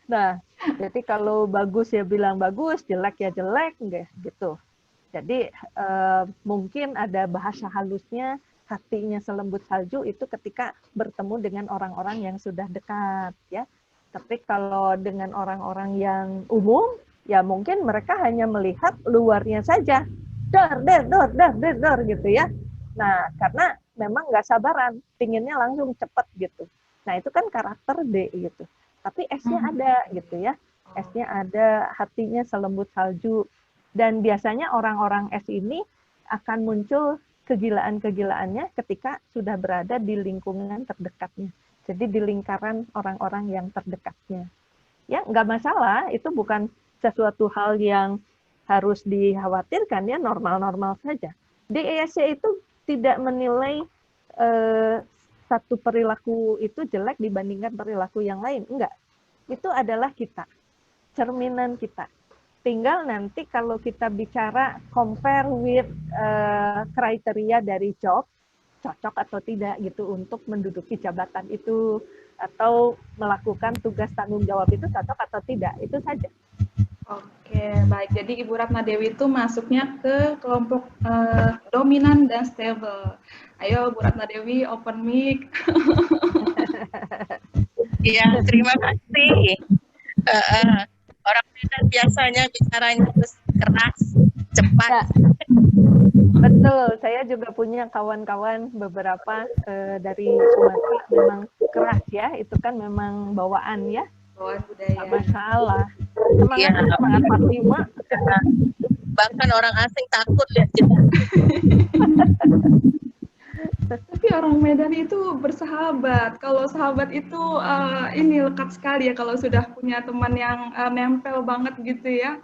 Speaker 4: Nah, jadi kalau bagus ya bilang bagus, jelek ya jelek, enggak gitu. Jadi mungkin ada bahasa halusnya, hatinya selembut salju itu ketika bertemu dengan orang-orang yang sudah dekat ya. Tapi kalau dengan orang-orang yang umum, ya mungkin mereka hanya melihat luarnya saja. Dor gitu ya. Nah, karena memang nggak sabaran, pinginnya langsung cepat gitu.
Speaker 5: Nah, itu kan karakter D gitu. Tapi S-nya ada gitu ya. S-nya ada, hatinya selembut salju. Dan biasanya orang-orang S ini akan muncul kegilaan-kegilaannya ketika sudah berada di lingkungan terdekatnya. Jadi di lingkaran orang-orang yang terdekatnya. Ya, nggak masalah, itu bukan sesuatu hal yang harus dikhawatirkan, ya normal-normal saja. DESC itu tidak menilai satu perilaku itu jelek dibandingkan perilaku yang lain. Enggak. Itu adalah kita, cerminan kita. Tinggal nanti kalau kita bicara compare with kriteria dari job, cocok atau tidak gitu untuk menduduki jabatan itu, atau melakukan tugas tanggung jawab itu cocok atau tidak, itu saja.
Speaker 4: Oke, baik. Jadi Ibu Ratna Dewi itu masuknya ke kelompok dominan dan stable. Ayo Bu Ratna Dewi, open mic.
Speaker 6: Iya, terima kasih. Orang Medan biasanya bicaranya terus keras, cepat.
Speaker 5: Ya, betul, saya juga punya kawan-kawan beberapa dari Sumatera memang keras ya, itu kan memang bawaan ya.
Speaker 4: Bawaan budaya.
Speaker 5: Nggak masalah.
Speaker 6: Iya,
Speaker 5: Semangat 45.
Speaker 6: Bahkan orang asing takut lihat kita.
Speaker 4: Tapi orang Medan itu bersahabat. Kalau sahabat itu ini lekat sekali ya kalau sudah punya teman yang nempel banget gitu ya.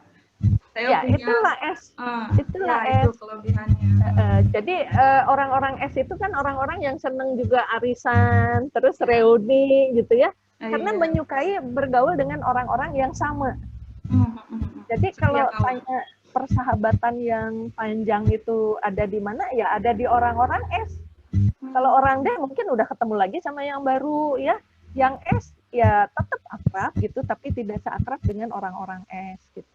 Speaker 4: Saya
Speaker 5: Ya,
Speaker 4: punya,
Speaker 5: itulah S. Itulah
Speaker 4: ya,
Speaker 5: S.
Speaker 4: itu kelebihannya.
Speaker 5: Jadi orang-orang S itu kan orang-orang yang senang juga arisan, terus reuni gitu ya. Karena
Speaker 4: Iya.
Speaker 5: menyukai bergaul dengan orang-orang yang sama. Jadi kalau tanya persahabatan yang panjang itu ada di mana, ya ada di orang-orang S. Kalau orang D mungkin udah ketemu lagi sama yang baru ya. Yang S ya tetap akrab gitu, tapi tidak seakrab dengan orang-orang S gitu.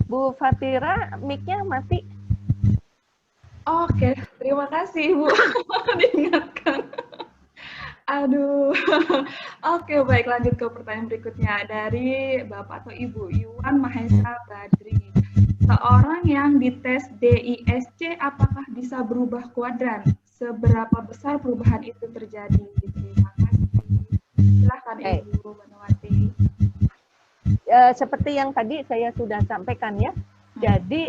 Speaker 5: Bu Fatira, mic-nya mati.
Speaker 4: Oke, terima kasih Bu diingatkan. Aduh. Oke, baik, lanjut ke pertanyaan berikutnya dari Bapak atau Ibu Iwan Mahesa Badri. Seorang yang dites DISC apakah bisa berubah kuadran? Seberapa besar perubahan itu terjadi? Terima kasih. Silahkan Ibu Banowati.
Speaker 5: Seperti yang tadi saya sudah sampaikan ya. Jadi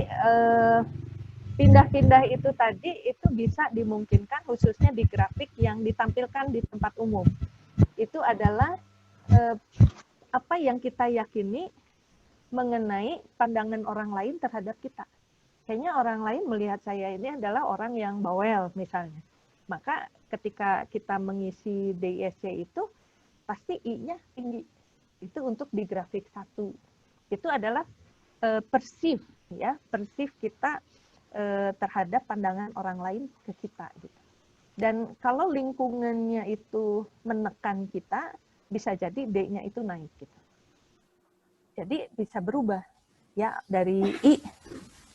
Speaker 5: pindah-pindah itu tadi itu bisa dimungkinkan khususnya di grafik yang ditampilkan di tempat umum. Itu adalah apa yang kita yakini mengenai pandangan orang lain terhadap kita. Kayaknya orang lain melihat saya ini adalah orang yang bawel misalnya. Maka ketika kita mengisi DISC itu pasti I-nya tinggi. Itu untuk di grafik 1. Itu adalah perceive ya, perceive kita terhadap pandangan orang lain ke kita gitu. Dan kalau lingkungannya itu menekan kita, bisa jadi D-nya itu naik gitu. Jadi bisa berubah ya dari I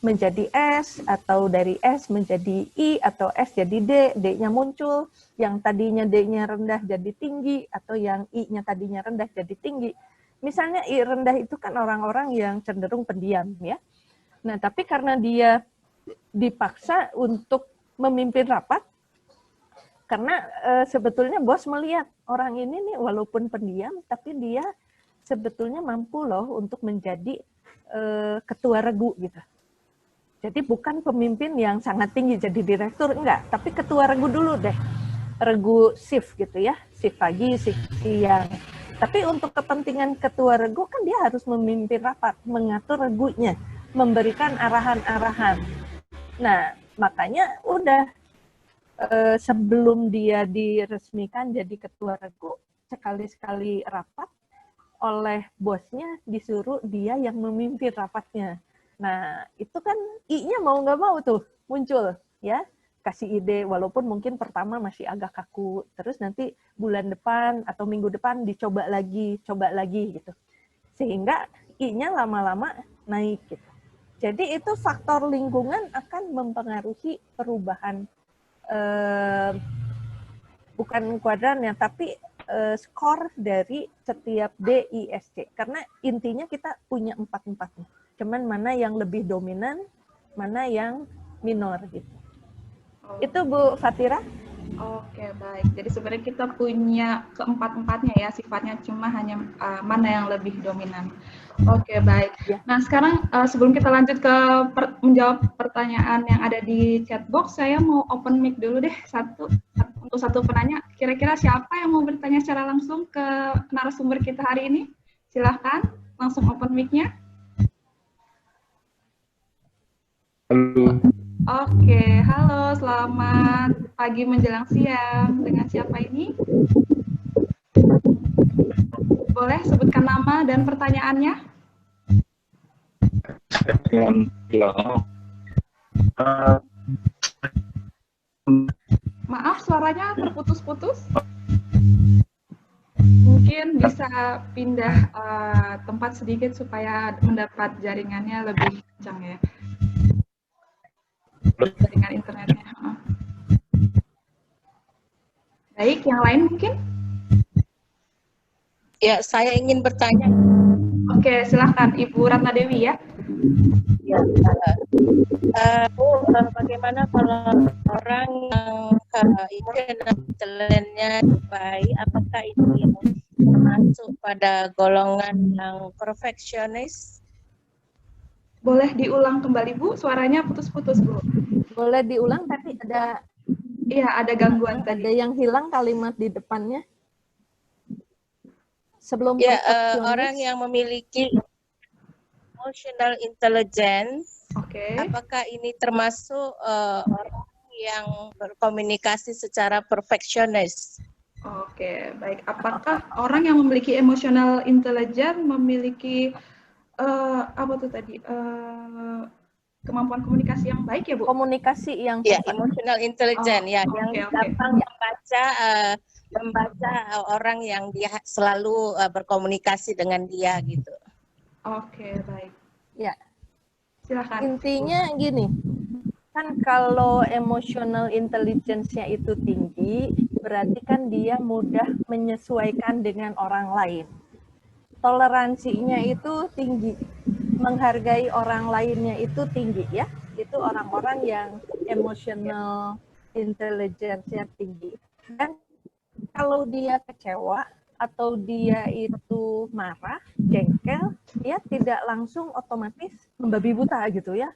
Speaker 5: menjadi S atau dari S menjadi I atau S jadi D, D-nya muncul, yang tadinya D-nya rendah jadi tinggi atau yang I-nya tadinya rendah jadi tinggi. Misalnya I rendah itu kan orang-orang yang cenderung pendiam ya. Nah, tapi karena dia dipaksa untuk memimpin rapat, karena sebetulnya bos melihat orang ini nih walaupun pendiam, tapi dia sebetulnya mampu loh untuk menjadi ketua regu gitu. Jadi bukan pemimpin yang sangat tinggi jadi direktur, enggak, tapi ketua regu dulu deh. Regu shift gitu ya, shift pagi, shift siang. Tapi untuk kepentingan ketua regu kan dia harus memimpin rapat, mengatur regunya, memberikan arahan-arahan. Nah, makanya udah sebelum dia diresmikan jadi ketua regu, sekali-sekali rapat oleh bosnya disuruh dia yang memimpin rapatnya. Nah, itu kan I-nya mau nggak mau tuh muncul ya, kasih ide walaupun mungkin pertama masih agak kaku, terus nanti bulan depan atau minggu depan dicoba lagi gitu. Sehingga I-nya lama-lama naik gitu. Jadi itu faktor lingkungan akan mempengaruhi perubahan bukan kuadrannya, tapi skor dari setiap DISC. Karena intinya kita punya 4-4. Cuman mana yang lebih dominan, mana yang minor gitu.
Speaker 4: Oh.
Speaker 5: Itu Bu Fatira.
Speaker 4: Oke, baik. Jadi sebenarnya kita punya keempat-empatnya ya, sifatnya cuma hanya mana yang lebih dominan. Oke, baik.
Speaker 5: Ya.
Speaker 4: Nah, sekarang sebelum kita lanjut ke menjawab pertanyaan yang ada di chat box, saya mau open mic dulu deh untuk satu penanya. Kira-kira siapa yang mau bertanya secara langsung ke narasumber kita hari ini? Silahkan, langsung open mic-nya.
Speaker 7: Halo.
Speaker 4: Oke, halo, selamat pagi menjelang siang. Dengan siapa ini? Boleh sebutkan nama dan pertanyaannya? Maaf, suaranya terputus-putus. Mungkin bisa pindah tempat sedikit supaya mendapat jaringannya lebih kencang ya. Jaringan internetnya. Baik, yang lain mungkin?
Speaker 6: Ya, saya ingin bertanya.
Speaker 4: Oke, silahkan Ibu Ratna Dewi ya.
Speaker 6: Ya, Bu, bagaimana kalau orang yang intelektualnya baik, apakah ini termasuk pada golongan yang perfeksionis?
Speaker 4: Boleh diulang kembali Bu, suaranya putus-putus Bu.
Speaker 5: Boleh diulang tapi ada
Speaker 4: Ada gangguan
Speaker 5: ada
Speaker 4: tadi.
Speaker 5: yang hilang kalimat di depannya. Sebelum
Speaker 6: Ya,
Speaker 5: perfeksionis.
Speaker 6: orang yang memiliki emotional intelligence, apakah ini termasuk orang yang berkomunikasi secara perfeksionis?
Speaker 4: Oke, baik. Apakah orang yang memiliki emotional intelligence memiliki apa tuh tadi kemampuan komunikasi yang baik ya Bu?
Speaker 5: Komunikasi yang
Speaker 6: ya emotional intelligence yang gampang membaca orang yang dia selalu berkomunikasi dengan dia gitu.
Speaker 4: Oke, baik.
Speaker 5: Ya.
Speaker 4: Silakan.
Speaker 5: Intinya gini, kan kalau emotional intelligence-nya itu tinggi, berarti kan dia mudah menyesuaikan dengan orang lain. Toleransinya itu tinggi, menghargai orang lainnya itu tinggi ya. Itu orang-orang yang emotional intelligence-nya tinggi. Dan kalau dia kecewa atau dia itu marah, jengkel, dia tidak langsung otomatis membabi buta gitu ya,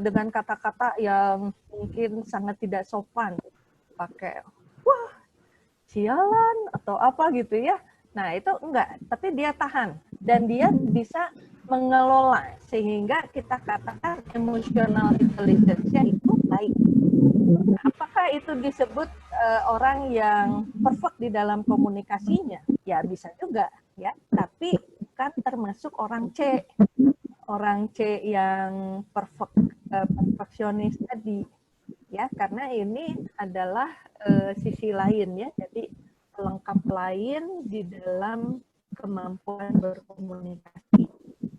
Speaker 5: dengan kata-kata yang mungkin sangat tidak sopan, pakai wah sialan atau apa gitu ya. Nah itu enggak, tapi dia tahan dan dia bisa mengelola sehingga kita katakan emotional intelligence-nya itu baik. Apakah itu disebut orang yang perfect di dalam komunikasinya? Ya bisa juga ya, tapi kan termasuk orang C yang perfeksionis tadi ya, karena ini adalah sisi lain ya, jadi pelengkap lain di dalam kemampuan berkomunikasi.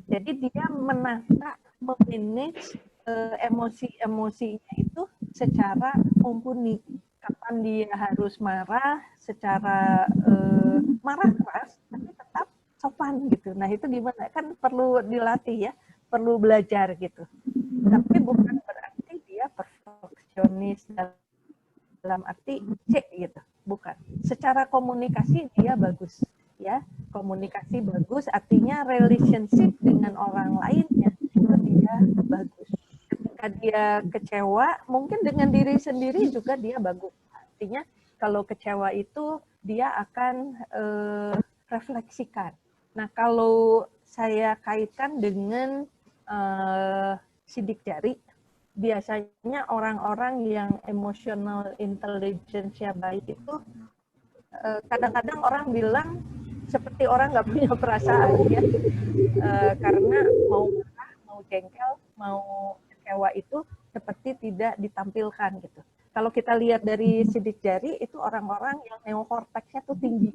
Speaker 5: Jadi dia menata, memanage emosi-emosinya itu secara mumpuni. Kapan dia harus marah secara marah keras, tapi tetap sopan gitu. Nah itu gimana? Kan perlu dilatih ya, perlu belajar gitu. Tapi bukan berarti dia perfeksionis dalam arti C gitu, bukan. Secara komunikasi dia bagus ya, komunikasi bagus artinya relationship dengan orang lainnya itu dia bagus. Ketika dia kecewa, mungkin dengan diri sendiri juga dia bagus. Artinya kalau kecewa itu dia akan refleksikan. Nah kalau saya kaitkan dengan sidik jari, biasanya orang-orang yang emotional intelligence-nya baik itu kadang-kadang orang bilang seperti orang nggak punya perasaan ya, karena mau marah, mau jengkel, mau kecewa itu seperti tidak ditampilkan gitu. Kalau kita lihat dari sidik jari itu orang-orang yang neokorteksnya tuh tinggi,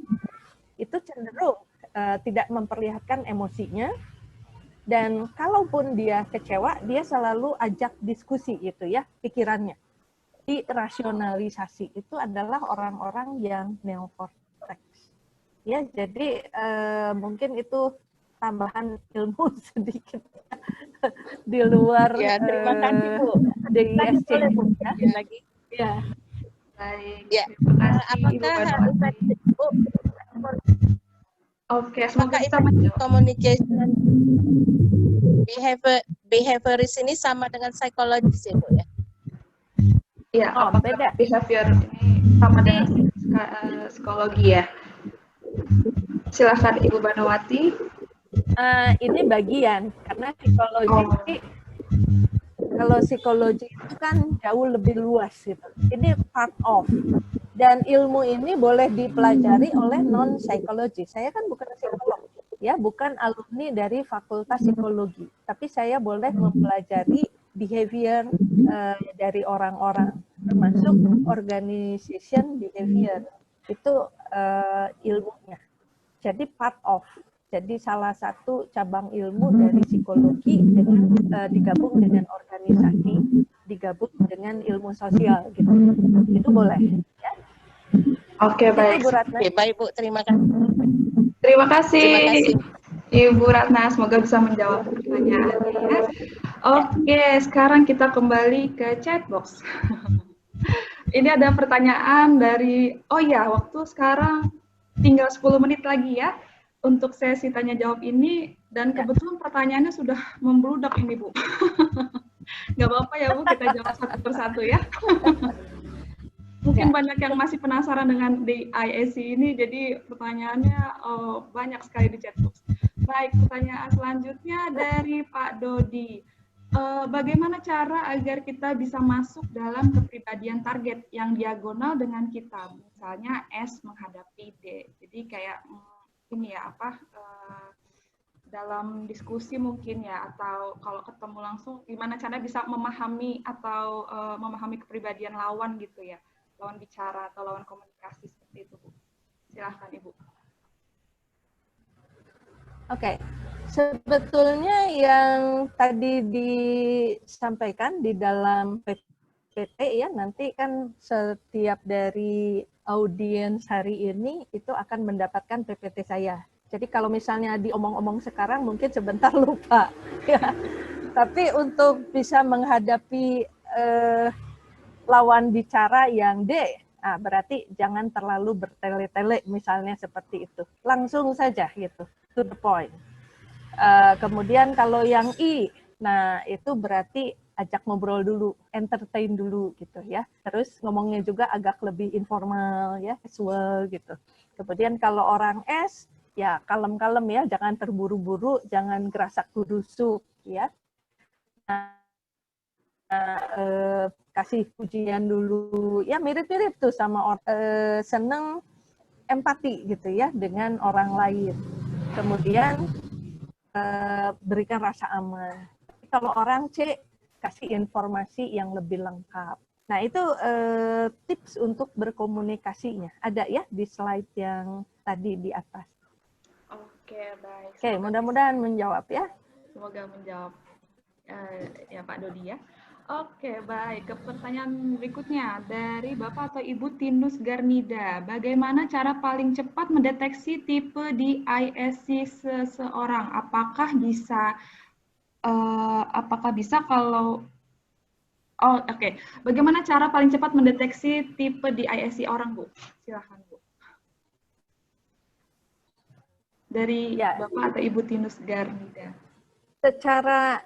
Speaker 5: itu cenderung tidak memperlihatkan emosinya. Dan kalaupun dia kecewa, dia selalu ajak diskusi itu ya, pikirannya. Dirasionalisasi itu adalah orang-orang yang neokorteks. Ya, jadi mungkin itu tambahan ilmu sedikit di luar
Speaker 6: Ya, terima kasih Bu.
Speaker 5: dari
Speaker 6: Lagi
Speaker 5: SC.
Speaker 6: boleh Bu?
Speaker 5: Ya.
Speaker 6: Lagi.
Speaker 5: Ya.
Speaker 4: Baik,
Speaker 6: Ya.
Speaker 4: terima kasih Ibu
Speaker 6: Apakah
Speaker 4: Banowati.
Speaker 6: Bu,
Speaker 4: Oke, semoga
Speaker 6: apakah
Speaker 4: bisa
Speaker 6: effective
Speaker 4: menjawab.
Speaker 6: communication behavioris ini sama dengan psikologis ya Bu ya?
Speaker 4: Ya,
Speaker 5: Oh,
Speaker 4: apakah
Speaker 5: beda.
Speaker 4: behavior ini sama dengan psikologi ya? Silakan Ibu Banowati.
Speaker 5: Ini bagian, karena psikologi, kalau psikologi itu kan jauh lebih luas gitu. Ini part of. Dan ilmu ini boleh dipelajari oleh non-psikologi. Saya kan bukan psikolog, ya, bukan alumni dari Fakultas Psikologi. Tapi saya boleh mempelajari behavior dari orang-orang, termasuk organization behavior. Itu ilmunya. Jadi part of. Jadi salah satu cabang ilmu dari psikologi dengan digabung dengan organisasi, digabung dengan ilmu sosial gitu. Itu boleh. Ya.
Speaker 4: Oke, baik.
Speaker 5: Itu Bu Ratna.
Speaker 6: Oke, baik Bu, terima kasih.
Speaker 4: Terima kasih,
Speaker 6: Terima kasih.
Speaker 4: Ibu Ratna. Semoga bisa menjawab pertanyaannya ya. Oke, sekarang kita kembali ke chatbox. Ini ada pertanyaan dari, oh ya, waktu sekarang tinggal 10 menit lagi ya untuk sesi tanya jawab ini, dan kebetulan pertanyaannya sudah membludak ini Bu. Nggak apa-apa ya Bu, kita jawab satu persatu ya. Mungkin banyak yang masih penasaran dengan di ISC ini, jadi pertanyaannya banyak sekali di chatbox. Baik, pertanyaan selanjutnya dari Pak Dodi. Bagaimana cara agar kita bisa masuk dalam kepribadian target yang diagonal dengan kita, misalnya S menghadapi D. Jadi kayak ini ya dalam diskusi mungkin ya, atau kalau ketemu langsung gimana cara bisa memahami atau memahami kepribadian lawan gitu ya, lawan bicara atau lawan komunikasi seperti itu Bu. Silahkan Ibu.
Speaker 5: Oke. Sebetulnya yang tadi disampaikan di dalam PPT ya, nanti kan setiap dari audiens hari ini itu akan mendapatkan PPT saya. Jadi kalau misalnya diomong-omong sekarang mungkin sebentar lupa. Ya. Tapi untuk bisa menghadapi lawan bicara yang D, nah berarti jangan terlalu bertele-tele misalnya seperti itu. Langsung saja gitu, to the point. Kemudian kalau yang I, nah itu berarti ajak ngobrol dulu, entertain dulu gitu ya. Terus ngomongnya juga agak lebih informal ya, casual gitu. Kemudian kalau orang S, ya kalem-kalem ya, jangan terburu-buru, jangan gerasak gerusuk ya. Kasih pujian dulu, ya mirip-mirip tuh sama seneng empati gitu ya dengan orang lain. Kemudian berikan rasa aman. Kalau orang C, kasih informasi yang lebih lengkap. Nah, itu tips untuk berkomunikasinya. Ada ya di slide yang tadi di atas.
Speaker 4: Oke, baik.
Speaker 5: Oke, mudah-mudahan menjawab ya.
Speaker 4: Semoga menjawab ya Pak Dodi ya. Oke, baik. Ke pertanyaan berikutnya dari Bapak atau Ibu Tinus Garnida. Bagaimana cara paling cepat mendeteksi tipe di ISC seseorang? Apakah bisa kalau oke. Bagaimana cara paling cepat mendeteksi tipe di ISC orang, Bu? Silakan, Bu. Dari
Speaker 5: Ya.
Speaker 4: Bapak atau Ibu Tinus Garnida.
Speaker 5: Secara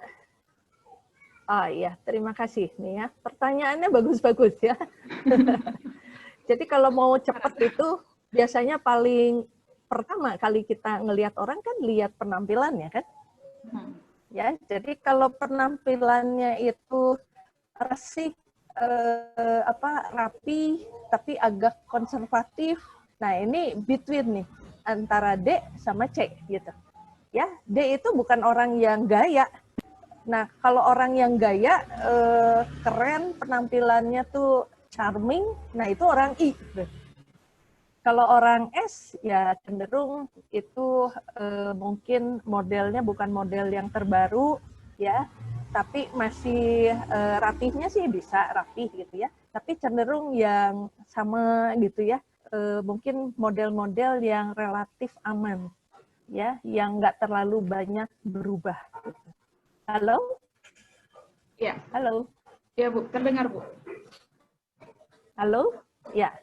Speaker 5: iya, terima kasih nih ya. Pertanyaannya bagus-bagus ya. Jadi kalau mau cepat itu biasanya paling pertama kali kita ngelihat orang kan lihat penampilannya kan. Ya, jadi kalau penampilannya itu resik, rapi tapi agak konservatif. Nah, ini between nih antara D sama C gitu. Ya, D itu bukan orang yang gaya. Nah, kalau orang yang gaya, keren, penampilannya tuh charming, nah itu orang I. Kalau orang S, ya cenderung itu mungkin modelnya bukan model yang terbaru, ya, tapi masih rapihnya sih bisa rapih gitu ya, tapi cenderung yang sama gitu ya, mungkin model-model yang relatif aman. ya, yang nggak terlalu banyak berubah. Halo?
Speaker 4: Ya,
Speaker 5: Halo?
Speaker 4: ya Bu, terdengar Bu.
Speaker 5: Halo? Ya,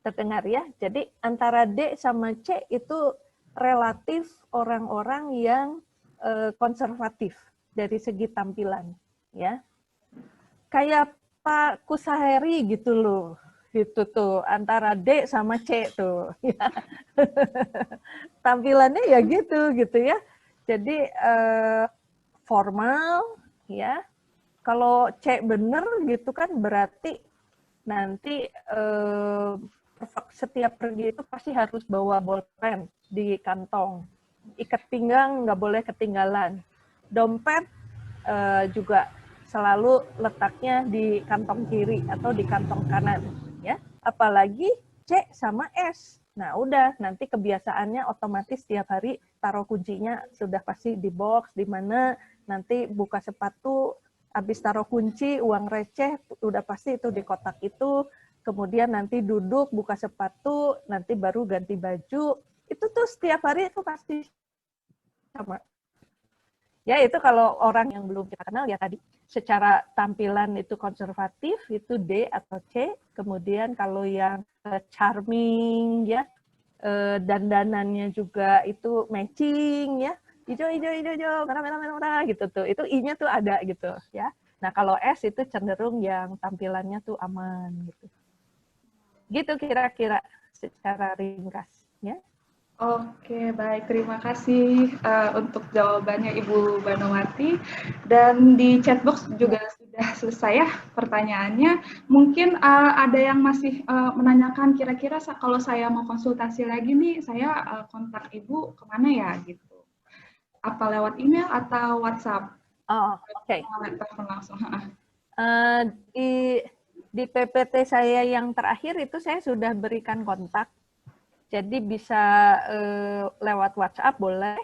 Speaker 5: terdengar ya. Jadi antara D sama C itu relatif orang-orang yang konservatif dari segi tampilan, ya. Kayak Pak Kusaheri gitu loh. Gitu tuh, antara D sama C tuh. Ya. Tampilannya ya gitu ya. Jadi formal, ya. Kalau C bener gitu kan berarti nanti setiap pergi itu pasti harus bawa bolpen di kantong. Ikat pinggang nggak boleh ketinggalan. Dompet juga selalu letaknya di kantong kiri atau di kantong kanan. Ya, apalagi C sama S. Nah, udah nanti kebiasaannya otomatis tiap hari taruh kuncinya sudah pasti di box, di mana nanti buka sepatu, habis taruh kunci, uang receh, udah pasti itu di kotak itu, kemudian nanti duduk, buka sepatu, nanti baru ganti baju, itu tuh setiap hari itu pasti sama. Ya, itu kalau orang yang belum kita kenal ya tadi, secara tampilan itu konservatif, itu D atau C, kemudian kalau yang charming, ya, dandanannya juga itu matching, ya, hijau, merah, gitu tuh. Itu I-nya tuh ada gitu, ya. Nah, kalau S itu cenderung yang tampilannya tuh aman gitu. Gitu kira-kira secara ringkas, ya.
Speaker 4: Oke, baik. Terima kasih untuk jawabannya Ibu Banowati. Dan di chatbox juga sudah selesai ya pertanyaannya. Mungkin ada yang masih menanyakan kira-kira kalau saya mau konsultasi lagi nih, saya kontak Ibu kemana ya gitu? Apa lewat email atau WhatsApp?
Speaker 5: Oh, oke.
Speaker 4: Telepon langsung.
Speaker 5: Di PPT saya yang terakhir itu saya sudah berikan kontak. Jadi bisa lewat WhatsApp boleh,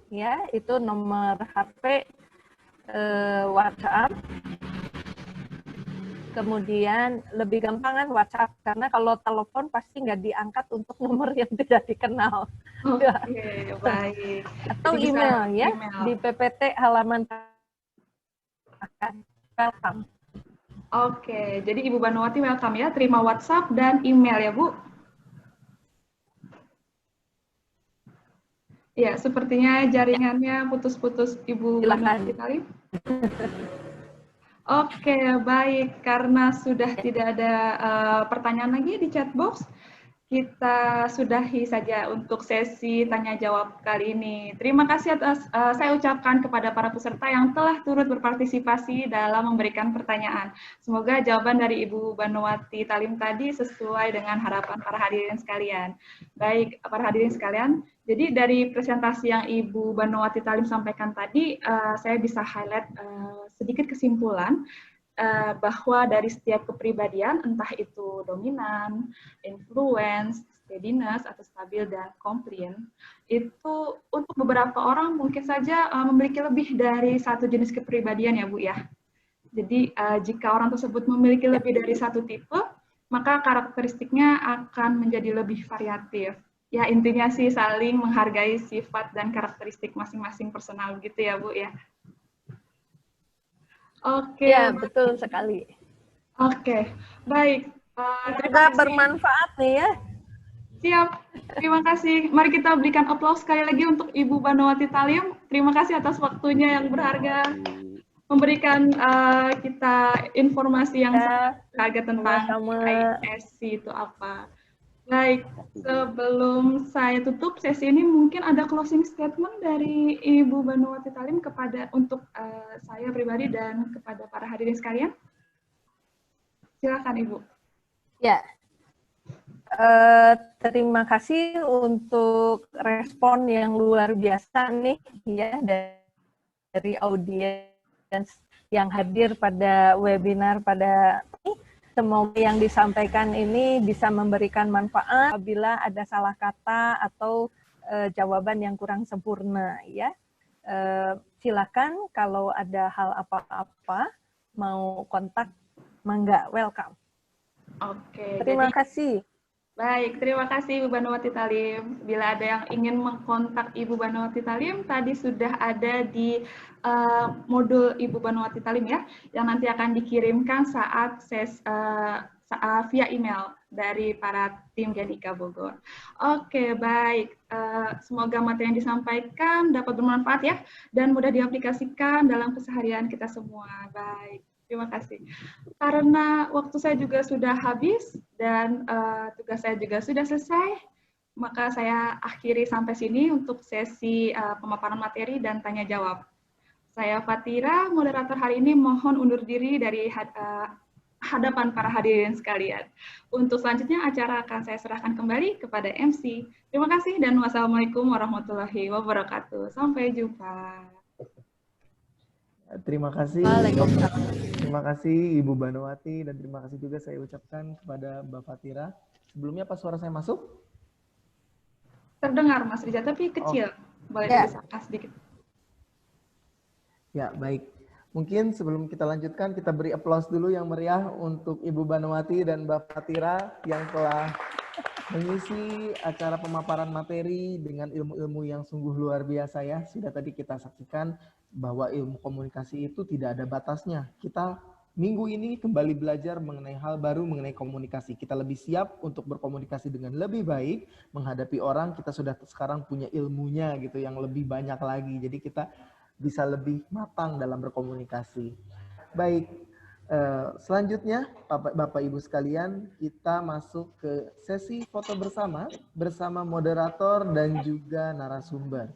Speaker 5: ya, itu nomor HP WhatsApp. Kemudian lebih gampang kan WhatsApp, karena kalau telepon pasti nggak diangkat untuk nomor yang tidak dikenal.
Speaker 4: Oke, baik.
Speaker 5: Atau
Speaker 4: Jadi bisa
Speaker 5: email ya,
Speaker 4: email.
Speaker 5: di PPT halaman welcome.
Speaker 4: Oke, jadi Ibu Banowati welcome ya, terima WhatsApp dan email ya Bu. Ya, sepertinya jaringannya putus-putus Ibu Banowati tadi. Oke, baik. Karena sudah tidak ada pertanyaan lagi di chat box, kita sudahi saja untuk sesi tanya jawab kali ini. Terima kasih atas saya ucapkan kepada para peserta yang telah turut berpartisipasi dalam memberikan pertanyaan. Semoga jawaban dari Ibu Banowati Talim tadi sesuai dengan harapan para hadirin sekalian. Baik, para hadirin sekalian, jadi dari presentasi yang Ibu Banowati Talim sampaikan tadi, saya bisa highlight sedikit kesimpulan bahwa dari setiap kepribadian, entah itu dominan, influence, steadiness, atau stabil, dan compliant, itu untuk beberapa orang mungkin saja memiliki lebih dari satu jenis kepribadian ya Bu ya. Jadi jika orang tersebut memiliki lebih dari satu tipe, maka karakteristiknya akan menjadi lebih variatif. Ya intinya sih saling menghargai sifat dan karakteristik masing-masing personal gitu ya Bu ya. Oke.
Speaker 5: Ya, betul sekali.
Speaker 4: Oke, baik.
Speaker 5: Semoga bermanfaat nih ya.
Speaker 4: Siap, terima kasih. Mari kita berikan aplaus sekali lagi untuk Ibu Banowati Talim. Terima kasih atas waktunya yang berharga, memberikan kita informasi yang berharga tentang ISC itu apa. Baik, sebelum saya tutup sesi ini, mungkin ada closing statement dari Ibu Banowati Talim untuk saya pribadi dan kepada para hadirin sekalian. Silakan Ibu.
Speaker 5: Ya, terima kasih untuk respon yang luar biasa nih ya dari audiens yang hadir pada webinar pada ini. Semoga yang disampaikan ini bisa memberikan manfaat apabila ada salah kata atau jawaban yang kurang sempurna ya. Silakan kalau ada hal apa-apa mau kontak, mangga, welcome.
Speaker 4: Oke.
Speaker 5: Terima kasih.
Speaker 4: Baik, terima kasih Ibu Banowati Talim. Bila ada yang ingin mengkontak Ibu Banowati Talim, tadi sudah ada di modul Ibu Banowati Talim ya, yang nanti akan dikirimkan saat via email dari para tim Genika Bogor. Oke, baik. Semoga materi yang disampaikan dapat bermanfaat ya, dan mudah diaplikasikan dalam keseharian kita semua. Baik. Terima kasih. Karena waktu saya juga sudah habis dan tugas saya juga sudah selesai, maka saya akhiri sampai sini untuk sesi pemaparan materi dan tanya jawab. Saya Fatira, moderator hari ini, mohon undur diri dari hadapan para hadirin sekalian. Untuk selanjutnya acara akan saya serahkan kembali kepada MC. Terima kasih dan wassalamualaikum warahmatullahi wabarakatuh. Sampai jumpa.
Speaker 1: Terima kasih.
Speaker 5: Waalaikumsalam.
Speaker 1: Terima kasih Ibu Banowati dan terima kasih juga saya ucapkan kepada Mbak Fatira. Sebelumnya apa suara saya masuk?
Speaker 4: Terdengar Mas Riza, tapi kecil. Boleh
Speaker 5: Ya.
Speaker 4: dibesarkan sedikit.
Speaker 1: Ya, baik. Mungkin sebelum kita lanjutkan, kita beri aplaus dulu yang meriah untuk Ibu Banowati dan Mbak Fatira yang telah mengisi acara pemaparan materi dengan ilmu-ilmu yang sungguh luar biasa ya. Sudah tadi kita saksikan bahwa ilmu komunikasi itu tidak ada batasnya. Kita minggu ini kembali belajar mengenai hal baru mengenai komunikasi. Kita lebih siap untuk berkomunikasi dengan lebih baik, menghadapi orang. Kita sudah sekarang punya ilmunya gitu yang lebih banyak lagi. Jadi kita bisa lebih matang dalam berkomunikasi. Baik, selanjutnya Bapak Ibu sekalian, kita masuk ke sesi foto bersama moderator dan juga narasumber.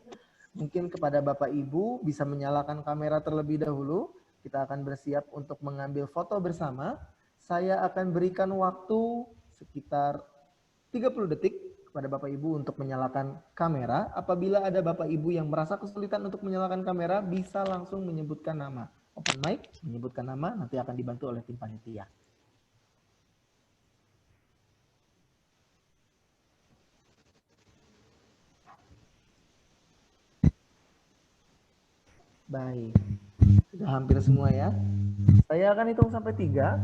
Speaker 1: Mungkin kepada Bapak Ibu bisa menyalakan kamera terlebih dahulu. Kita akan bersiap untuk mengambil foto bersama. Saya akan berikan waktu sekitar 30 detik kepada Bapak Ibu untuk menyalakan kamera. Apabila ada Bapak Ibu yang merasa kesulitan untuk menyalakan kamera, bisa langsung menyebutkan nama. Open mic, menyebutkan nama, nanti akan dibantu oleh tim panitia. Baik, sudah hampir semua ya. Saya akan hitung sampai 3.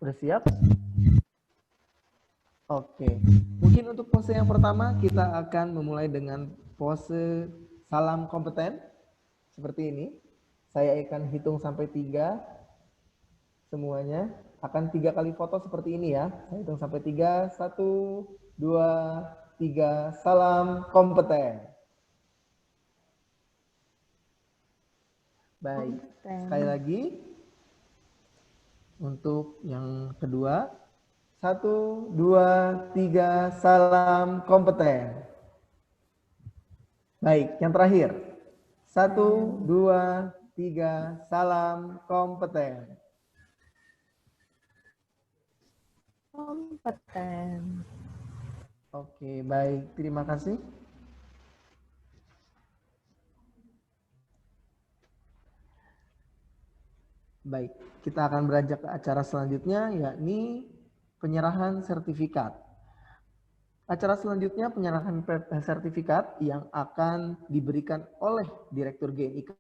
Speaker 1: Udah siap? Oke, mungkin untuk pose yang pertama kita akan memulai dengan pose salam kompeten. Seperti ini. Saya akan hitung sampai 3. Semuanya akan 3 kali foto seperti ini ya. Saya hitung sampai 3. 1, 2, 3. Salam kompeten. Baik, sekali lagi untuk yang kedua. 1, 2, 3, salam kompeten. Baik, yang terakhir. 1, 2, 3, salam kompeten.
Speaker 5: Kompeten.
Speaker 1: Oke, baik. Terima kasih. Baik, kita akan beranjak ke acara selanjutnya, yakni penyerahan sertifikat. Acara selanjutnya penyerahan sertifikat yang akan diberikan oleh Direktur GNIK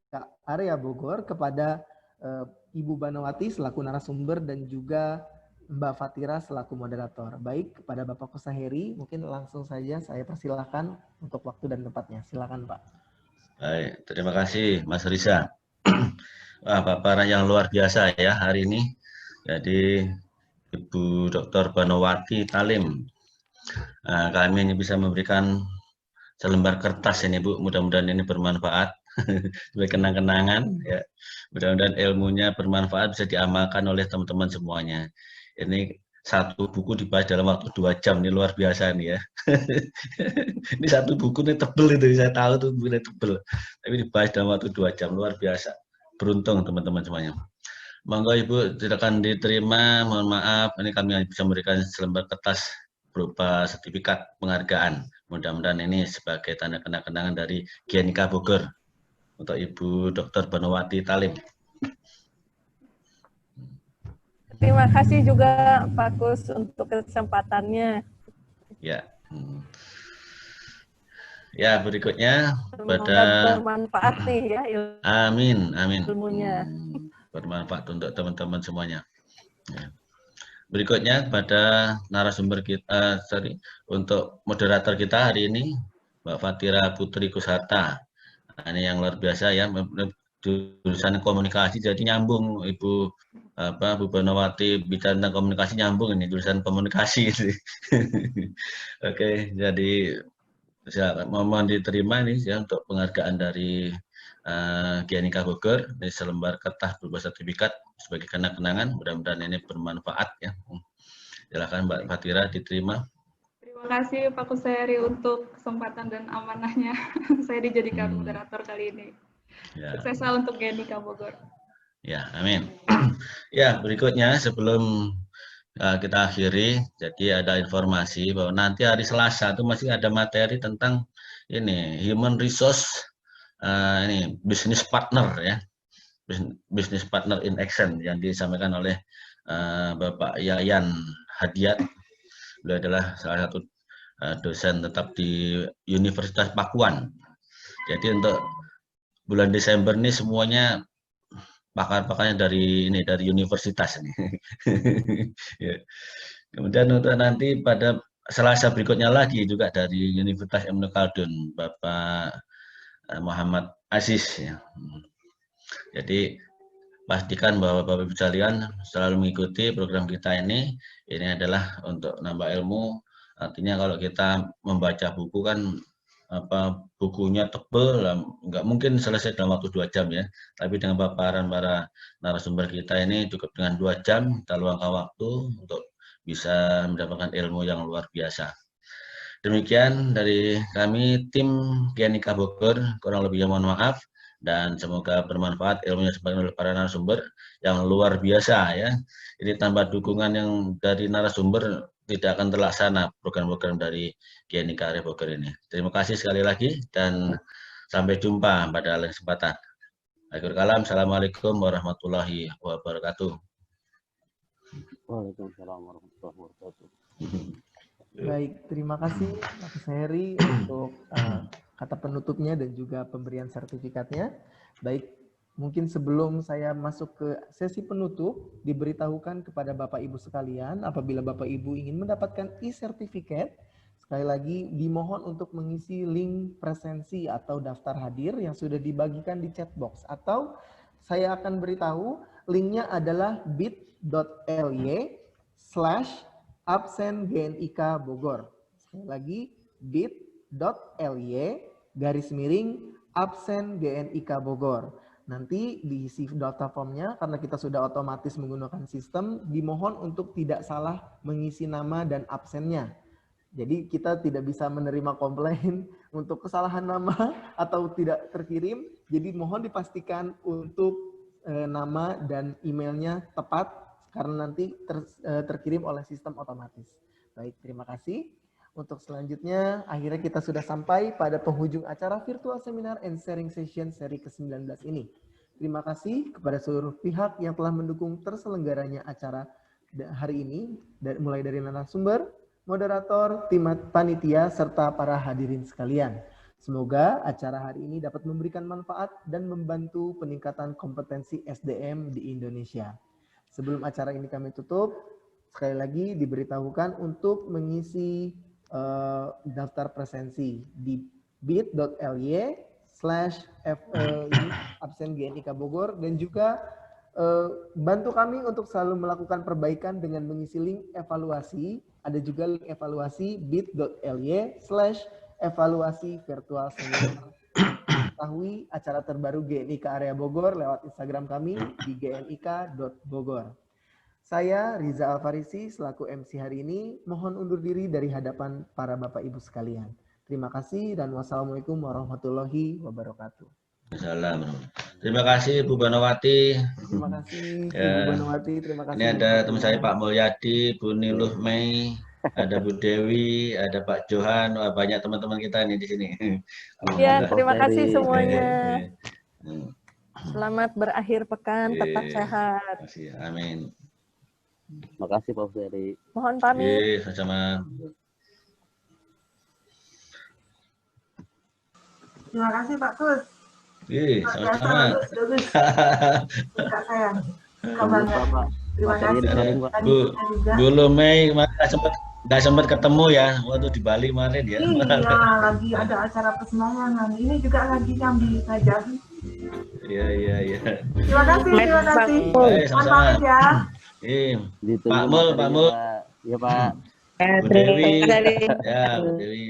Speaker 1: Area Bogor kepada Ibu Banowati selaku narasumber dan juga Mbak Fatira selaku moderator. Baik, kepada Bapak Kusaheri, mungkin langsung saja saya persilahkan untuk waktu dan tempatnya. Silakan Pak.
Speaker 3: Baik, terima kasih Mas Riza. Wah, paparan yang luar biasa ya hari ini. Jadi Ibu Dr. Banowati Talim. Nah, kami ini bisa memberikan selembar kertas ini Bu. Mudah-mudahan ini bermanfaat sebagai kenang-kenangan ya. Mudah-mudahan ilmunya bermanfaat bisa diamalkan oleh teman-teman semuanya. Ini satu buku dibahas dalam waktu 2 jam, ini luar biasa nih ya. Ini satu buku ini tebel itu, saya tahu tuh bukunya tebel. Tapi dibahas dalam waktu 2 jam, luar biasa. Beruntung teman-teman semuanya. Monggo Ibu, silakan diterima. Mohon maaf, ini kami bisa memberikan selembar kertas berupa sertifikat penghargaan. Mudah-mudahan ini sebagai tanda kenang-kenangan dari GNIK Bogor untuk Ibu Dr. Banowati Talim.
Speaker 5: Terima kasih juga Pak Kus untuk kesempatannya.
Speaker 3: Ya. Ya, berikutnya
Speaker 5: Semoga bermanfaat nih ya
Speaker 3: amin, amin.
Speaker 5: ilmunya.
Speaker 3: Bermanfaat untuk teman-teman semuanya. Ya. berikutnya pada narasumber kita, untuk moderator kita hari ini, Mbak Fatira Putri Kusarta. Nah, ini yang luar biasa ya, jurusan komunikasi, jadi nyambung Bu Banowati bicara tentang komunikasi, nyambung ini jurusan komunikasi. Oke, jadi mohon diterima ini ya untuk penghargaan dari GNIK Bogor, ini selembar kertas berupa sertifikat sebagai kenang-kenangan. Mudah-mudahan ini bermanfaat ya. Silakan Mbak Fatira diterima.
Speaker 4: Terima kasih Pak Kuseri untuk kesempatan dan amanahnya. Saya dijadikan moderator kali ini.
Speaker 3: Ya.
Speaker 4: Sukses selalu untuk GNIK Bogor.
Speaker 3: Ya, amin. Ya, berikutnya sebelum kita akhiri, jadi ada informasi bahwa nanti hari Selasa itu masih ada materi tentang ini human resource, ini business partner ya, business partner in action yang disampaikan oleh Bapak Yayan Hadiat. Beliau adalah salah satu dosen tetap di Universitas Pakuan. Jadi untuk bulan Desember ini semuanya pakar-pakarnya dari universitas ini. Ya. Kemudian untuk nanti pada Selasa berikutnya lagi juga dari Universitas Ibnu Khaldun, Bapak Muhammad Aziz. Ya. Jadi pastikan bahwa Bapak Ibu sekalian selalu mengikuti program kita ini. Ini adalah untuk nambah ilmu. Artinya kalau kita membaca buku kan bukunya tebel, nggak mungkin selesai dalam waktu 2 jam ya. Tapi dengan paparan para narasumber kita ini cukup dengan 2 jam kita luangkan waktu untuk bisa mendapatkan ilmu yang luar biasa. Demikian dari kami tim GNIK Bogor, kurang lebihnya mohon maaf dan semoga bermanfaat ilmunya disampaikan oleh para narasumber yang luar biasa ya. Ini tanpa dukungan yang dari narasumber tidak akan terlaksana program-program dari GNIK Area Bogor ini. Terima kasih sekali lagi dan sampai jumpa pada lain kesempatan. Akhir kalam, assalamualaikum warahmatullahi wabarakatuh.
Speaker 7: Waalaikumsalam warahmatullahi wabarakatuh.
Speaker 1: Baik, terima kasih Pak Kuseri untuk kata penutupnya dan juga pemberian sertifikatnya. Baik, mungkin sebelum saya masuk ke sesi penutup, diberitahukan kepada Bapak Ibu sekalian, apabila Bapak Ibu ingin mendapatkan e-sertifikat, sekali lagi dimohon untuk mengisi link presensi atau daftar hadir yang sudah dibagikan di chat box. Atau saya akan beritahu, linknya adalah bit.ly/absen GNIK Bogor. Sekali lagi, bit.ly/absen GNIK Bogor. Nanti diisi data formnya, karena kita sudah otomatis menggunakan sistem, dimohon untuk tidak salah mengisi nama dan absennya. Jadi kita tidak bisa menerima komplain untuk kesalahan nama atau tidak terkirim. Jadi mohon dipastikan untuk nama dan emailnya tepat, karena nanti terkirim oleh sistem otomatis. Baik, terima kasih. Untuk selanjutnya, akhirnya kita sudah sampai pada penghujung acara Virtual Seminar and Sharing Session seri ke-19 ini. Terima kasih kepada seluruh pihak yang telah mendukung terselenggaranya acara hari ini, mulai dari narasumber, moderator, tim panitia, serta para hadirin sekalian. Semoga acara hari ini dapat memberikan manfaat dan membantu peningkatan kompetensi SDM di Indonesia. Sebelum acara ini kami tutup, sekali lagi diberitahukan untuk mengisi daftar presensi di bit.ly/absen GNIK Bogor, dan juga bantu kami untuk selalu melakukan perbaikan dengan mengisi link evaluasi. Ada juga link evaluasi bit.ly/evaluasi virtual seminar. Ketahui acara terbaru GNIK Area Bogor lewat Instagram kami di gnik.bogor. Saya Riza Alfarisi selaku MC hari ini mohon undur diri dari hadapan para Bapak Ibu sekalian. Terima kasih dan wassalamualaikum warahmatullahi wabarakatuh.
Speaker 3: Salam. Terima kasih Bu Banowati.
Speaker 1: Terima kasih Bu Banowati. Terima kasih.
Speaker 3: Ini ada teman saya Pak Mulyadi, Bu Niluh Mei, ada Bu Dewi, ada Pak Johan, wah, banyak teman-teman kita nih di sini.
Speaker 5: Ya, terima kasih semuanya. Selamat berakhir pekan, tetap sehat.
Speaker 3: Amin.
Speaker 7: Makasih Pak Ferry.
Speaker 5: Mohon pamit.
Speaker 3: Sama-sama.
Speaker 8: Terima kasih Pak Tus.
Speaker 3: Sama-sama.
Speaker 8: Bagus. Kak sayang. Suka banget. Terima
Speaker 7: Materinya
Speaker 8: kasih.
Speaker 7: di-sharing, Pak.
Speaker 8: Tadi
Speaker 3: Bu,
Speaker 8: kita juga.
Speaker 3: Bu Lumei kemarin nggak sempat ketemu ya waktu di Bali kemarin ya.
Speaker 8: Iya, lagi ada acara persembayangan. Ini juga lagi nyambi ngajarin.
Speaker 3: Iya, iya, iya.
Speaker 8: Terima kasih, terima kasih.
Speaker 3: Baik,
Speaker 8: Mohon
Speaker 3: sama-sama.
Speaker 8: pamit ya.
Speaker 7: Ditunggu
Speaker 3: Pak Mul, Pak
Speaker 7: materinya,
Speaker 3: Mul.
Speaker 7: Pak. Iya, Pak.
Speaker 3: Bu Dewi. Ya, Bu Dewi.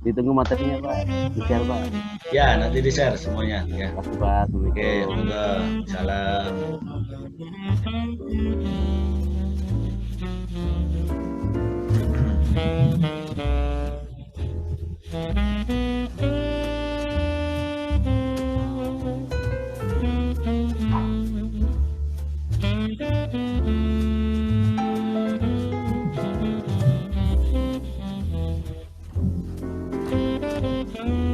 Speaker 7: Ditunggu materinya, Pak. Di-share, Pak.
Speaker 3: Ya, nanti di-share semuanya ya.
Speaker 7: Terima kasih, Pak.
Speaker 3: Oke,
Speaker 7: Assalamualaikum.
Speaker 3: monggo. Salam.
Speaker 9: Thank you.